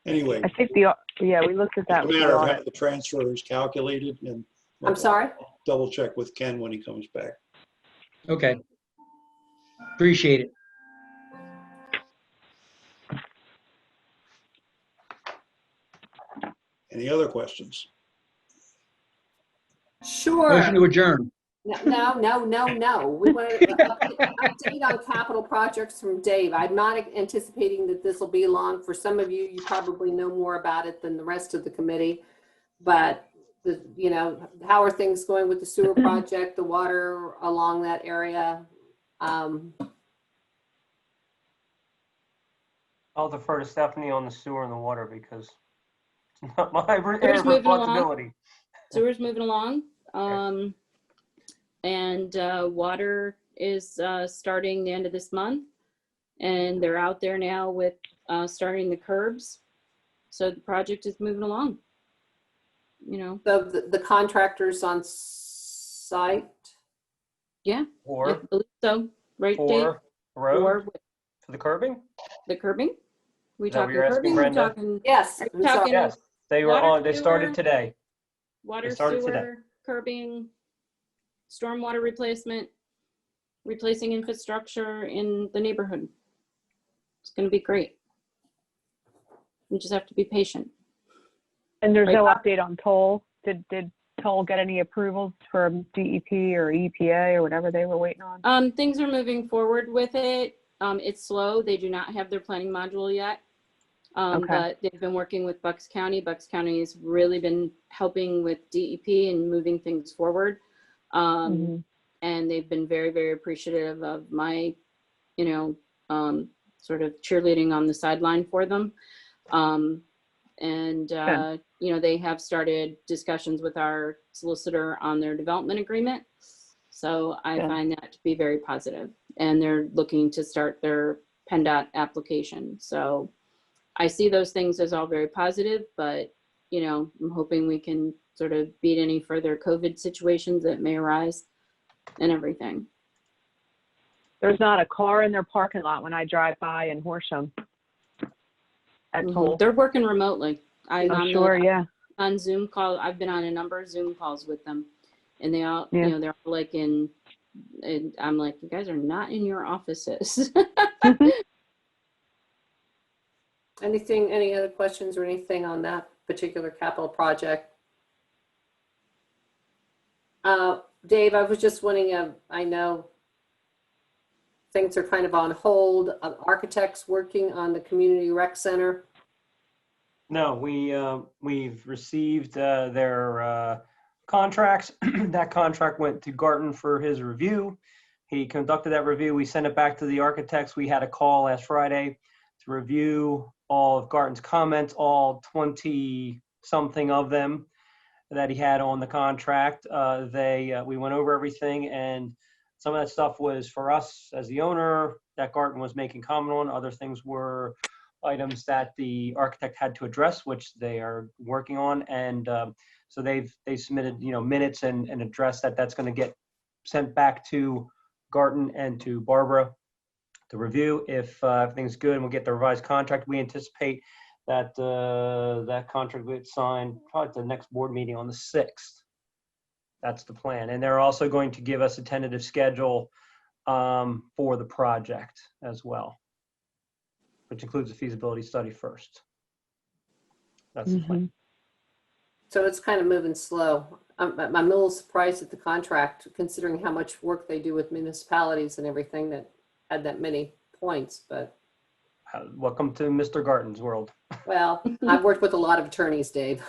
Anyway, I think we looked at that. it's a with the matter of audit. how the transfer is calculated, and I'm sorry? double check with Ken when he comes back. Okay. Appreciate it. Any other questions? Sure. Motion to adjourn. No. We want an update on capital projects from Dave. I'm not anticipating that this will be long. For some of you, you probably know more about it than the rest of the committee. But, how are things going with the sewer project, the water along that area? I'll defer to Stephanie on the sewer and the water because it's not my area Sewer's of moving along. responsibility. Sewer's moving along. And water is starting the end of this month. And they're out there now with starting the curbs. So the project is moving along. You know, So the contractors on site, I Or believe so, right, Dave? for road, Or for the curbing? the curbing? We Is that what talking you're asking, curbing? We Brenda? talking yes. Are you I'm sorry. talking- Yes, they were Water, on, they started sewer. today. water, started today. sewer, curbing, stormwater replacement, replacing infrastructure in the neighborhood. It's going to be great. We just have to be patient. And there's Right, no Bob? update on toll. Did toll get any approvals from DEP or EPA or whatever they were waiting on? Things are moving forward with it. It's slow. They do not have their planning module yet. Okay. But they've been working with Bucks County. Bucks County has really been helping with DEP and moving things forward. Mhm. And they've been very, very appreciative of my, sort of cheerleading on the sideline for them. They have started discussions with our solicitor on their development agreement. So I Good. find that to be very positive. And they're looking to start their PennDOT application. So I see those things as all very positive, but, I'm hoping we can sort of beat any further COVID situations that may arise and everything. There's not a car in their parking lot when I drive by in Horsham. At toll. They're working remotely. I'm I'm on sure, yeah. on Zoom call. I've been on a number of Zoom calls with them, and they all, Yeah. they're all like and I'm like, you guys are not in your offices. Any other questions or anything on that particular capital project? Dave, I was just wondering, I know things are kind of on hold. Architects working on the community rec center. No, we've received their contracts. That contract went to Garton for his review. He conducted that review. We sent it back to the architects. We had a call last Friday to review all of Garton's comments, all 20-something of them that he had on the contract. We went over everything, and some of that stuff was for us as the owner that Garton was making comment on. Other things were items that the architect had to address, which they are working on. And so they submitted, minutes and addressed that that's going to get sent back to Garton and to Barbara to review. If everything's good and we'll get the revised contract, we anticipate that that contract will get signed probably at the next board meeting on the 6th. That's the plan. And they're also going to give us a tentative schedule for the project as well, which includes a feasibility study first. That's the plan. So it's kind of moving slow. I'm a little surprised at the contract, considering how much work they do with municipalities and everything that had that many points, but Welcome to Mr. Garton's world. well, I've worked with a lot of attorneys, Dave.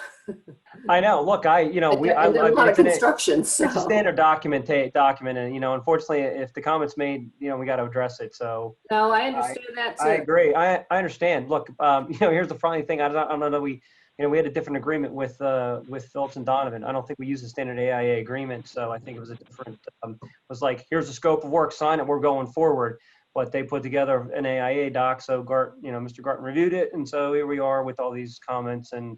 I know. Look, And a lot of construction, so. It's a standard document, and unfortunately, if the comment's made, we got to address it. So No, I understand that I too. agree. I understand. Look, here's the funny thing. I don't know that we had a different agreement with Phillips and Donovan. I don't think we used the standard AIA agreement. So I think it was a different. It was like, here's the scope of work, sign it, we're going forward. But they put together an AIA doc. So Mr. Garton reviewed it, and so here we are with all these comments, and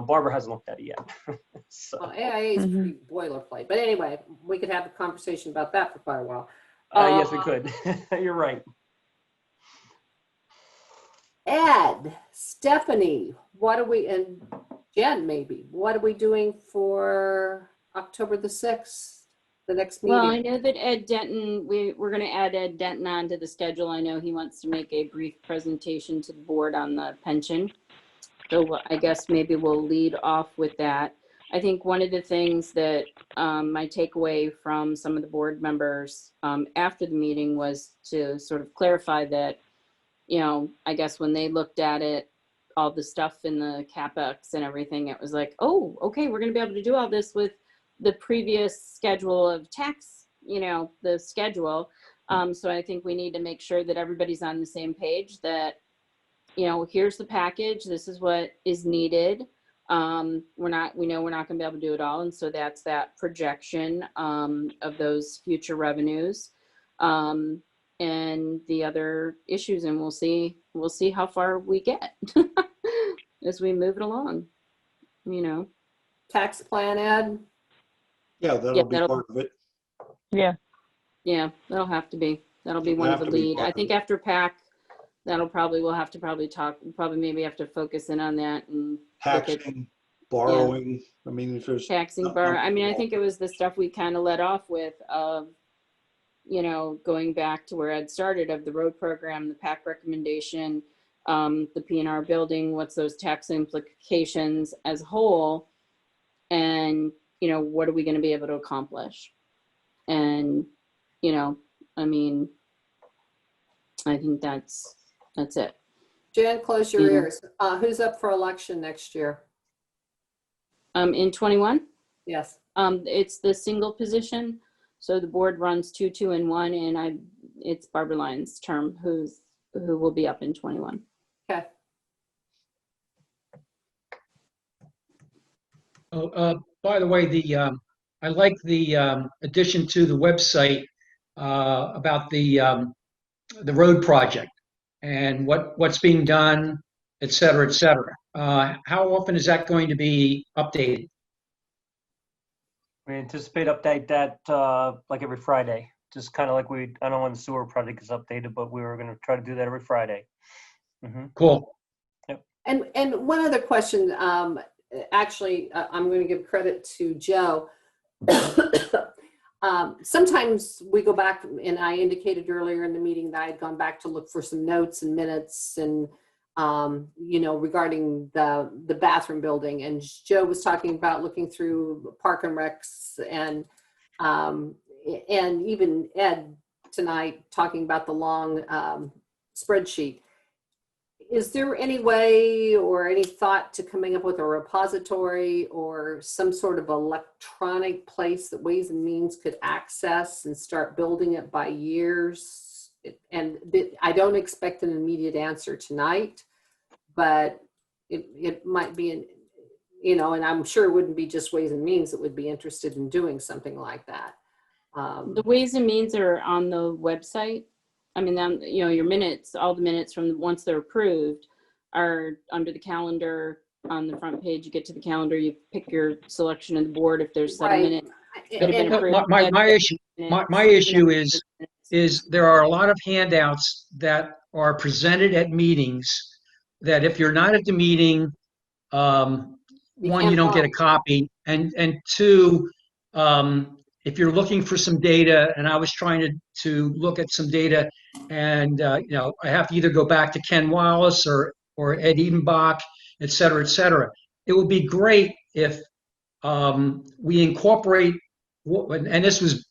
Barbara hasn't looked at it yet. So. Well, AIA is pretty boilerplate, but anyway, we could have a conversation about that for quite a while. Yes, we could. You're right. Ed, Stephanie, and Jen maybe, what are we doing for October the 6th, the next meeting? Well, I know that Ed Denton, we're going to add Ed Denton onto the schedule. I know he wants to make a brief presentation to the board on the pension. So I guess maybe we'll lead off with that. I think one of the things that my takeaway from some of the board members after the meeting was to sort of clarify that, I guess when they looked at it, all the stuff in the CapEx and everything, it was like, oh, okay, we're going to be able to do all this with the previous schedule of tax, the schedule. So I think we need to make sure that everybody's on the same page, that here's the package. This is what is needed. We know we're not going to be able to do it all. And so that's that projection of those future revenues and the other issues. And we'll see how far we get as we move it along, Tax plan, Ed? Yeah, that'll be that'll- part of it. Yeah. Yeah, that'll have to be. That'll be one of the Have to be lead. part I of think it. after PAC, we'll have to maybe have to focus in on that and look at Taxing, borrowing, I mean, if there's. taxing not bar. much I mean, I involved. think it was the stuff we kind of let off with of, going back to where Ed started of the road program, the PAC recommendation, the P&R building, what's those tax implications as a whole, and, what are we going to be able to accomplish? And, I mean, I think that's it. Jan, close your Mhm. ears. Who's up for election next year? In 21, Yes. it's the single position. So the board runs 2, 2, and 1, and it's Barbara Lyons' term who will be up in 21. Okay. By the way, I like the addition to the website about the road project and what's being done, et cetera, et cetera. How often is that going to be updated? We anticipate update that like every Friday, just kind of like I don't know when the sewer project is updated, but we were going to try to do that every Friday. Cool. And one other question, actually, I'm going to give credit to Joe. Sometimes we go back, and I indicated earlier in the meeting that I had gone back to look for some notes and minutes and, regarding the bathroom building. And Joe was talking about looking through Park and Recs and even Ed tonight talking about the long spreadsheet. Is there any way or any thought to coming up with a repository or some sort of electronic place that Ways and Means could access and start building it by years? And I don't expect an immediate answer tonight, but it might be, and I'm sure it wouldn't be just Ways and Means that would be interested in doing something like that. The Ways and Means are on the website. I mean, your minutes, all the minutes from once they're approved are under the calendar on the front page. You get to the calendar, you pick your selection of the board if there's 7 Right. minutes. that have been And- approved. My issue is there are a lot of handouts that are presented at meetings that if you're not at the meeting, one, you don't get a copy, and two, if you're looking for some data, and I was trying to look at some data, and I have to either go back to Ken Wallace or Ed Edenbach, et cetera, et cetera. It would be great if we incorporate, and this was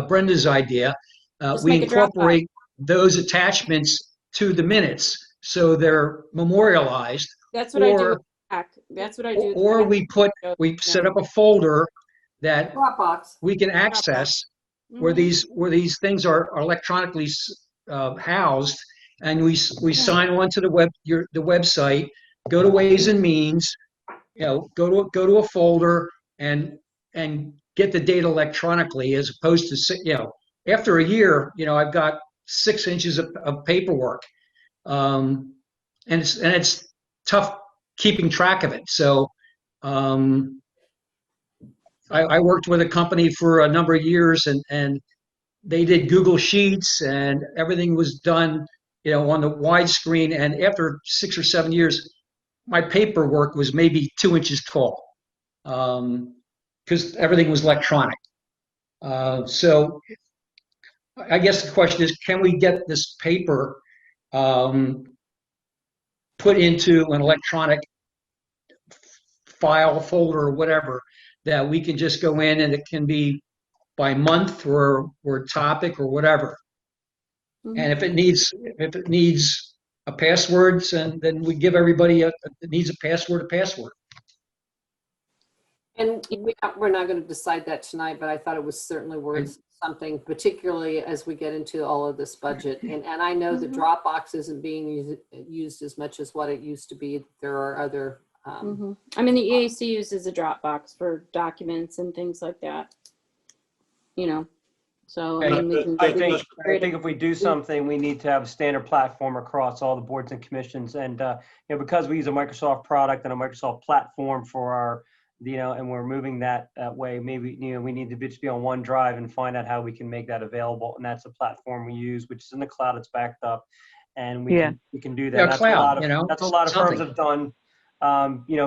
Brenda's idea, Just we make a Dropbox. incorporate those attachments to the minutes so they're memorialized. That's what I do Or- with PAC. That's what I do. with Or PAC. we set up a folder that Dropbox. we can access where Mhm. these things are electronically housed, and we sign on to the website, go to Ways and Means, go to a folder and get the data electronically, as opposed to after a year, I've got 6 inches of paperwork, and it's tough keeping track of it. So I worked with a company for a number of years, and they did Google Sheets, and everything was done, on the widescreen. And after 6 or 7 years, my paperwork was maybe 2 inches tall, because everything was electronic. So I guess the question is, can we get this paper put into an electronic file, folder, or whatever, that we can just go in, and it can be by month or topic or whatever. And if it needs a password, then we give everybody that needs a password. And we're not going to decide that tonight, but I thought it was certainly worth something, particularly as we get into all of this budget. And I know that Dropbox isn't being used as much as what it used to be. There are other, I mean, the EAC uses a Dropbox for documents and things like that. You know, so I mean, we can I get think if we do something, we need to have a standard platform across all the boards and commissions. And, because we use a Microsoft product and a Microsoft platform for our, and we're moving that way, maybe, we need to just be on OneDrive and find out how we can make that available. And that's a platform we use, which is in the cloud, it's backed up. And we can do that. Yeah, That's cloud, that's a lot of firms something. have done.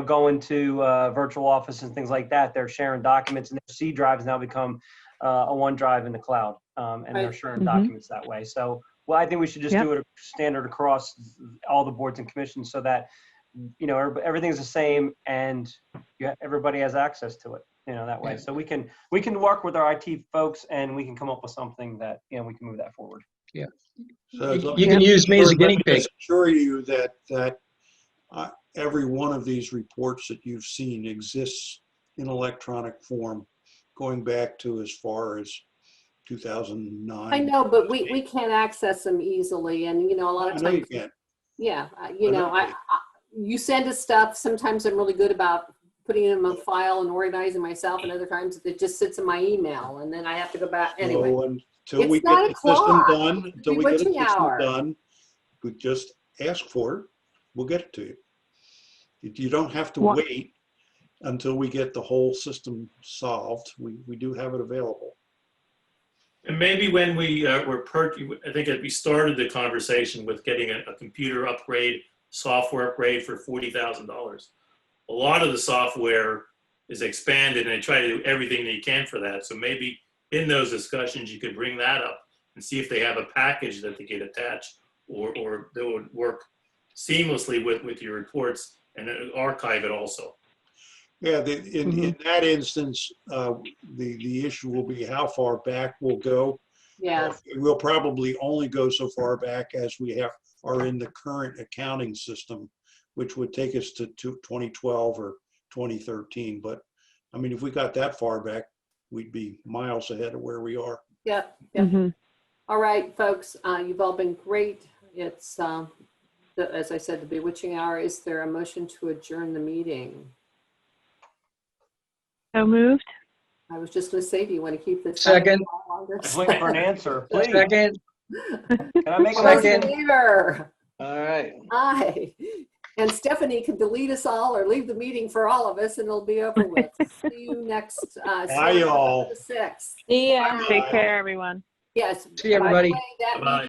Going to virtual office and things like that. They're sharing documents, and their C drives now become a OneDrive in the cloud, and they're sharing documents that way. So, well, I think we should just do it standard across all the boards and commissions so that, everything's the same and everybody has access to it, that way. So we can work with our IT folks and we can come up with something that, we can move that forward. Yeah. So You can use me as a guinea pig. I assure you that every one of these reports that you've seen exists in electronic form, going back to as far as 2009. I know, but we can't access them easily. And, a lot I of know you times, can't. yeah, know. you send us stuff. Sometimes I'm really good about putting them in a file and organizing myself. And other times it just sits in my email and then I have to go back. Anyway, So until we It's get not the system o'clock. done, It's until we get a witching system hour. done, we just ask for it. We'll get it to you. You don't have to What- wait until we get the whole system solved. We do have it available. And maybe when we I think we started the conversation with getting a computer upgrade, software upgrade for $40,000. A lot of the software is expanded and they try to do everything they can for that. So maybe in those discussions, you could bring that up and see if they have a package that they could attach or that would work seamlessly with your reports and archive it also. Yeah, in that instance, the issue will be how far back we'll go. yeah. We'll probably only go so far back as we are in the current accounting system, which would take us to 2012 or 2013. But I mean, if we got that far back, we'd be miles ahead of where we are. Yeah. All right, folks, you've all been great. It's, as I said, the bewitching hour. Is there a motion to adjourn the meeting? So moved. I was just going to say, do you want to keep this? Second. I'm waiting for an answer, please. Second. Can I make a All those in Second. favor? All right. Aye. And Stephanie can delete us all or leave the meeting for all of us and it'll be over with. See you next. Bye, y'all. The 6th. Yeah. Take care, everyone. Yes. See you, everybody. By the way, that Bye-bye. meeting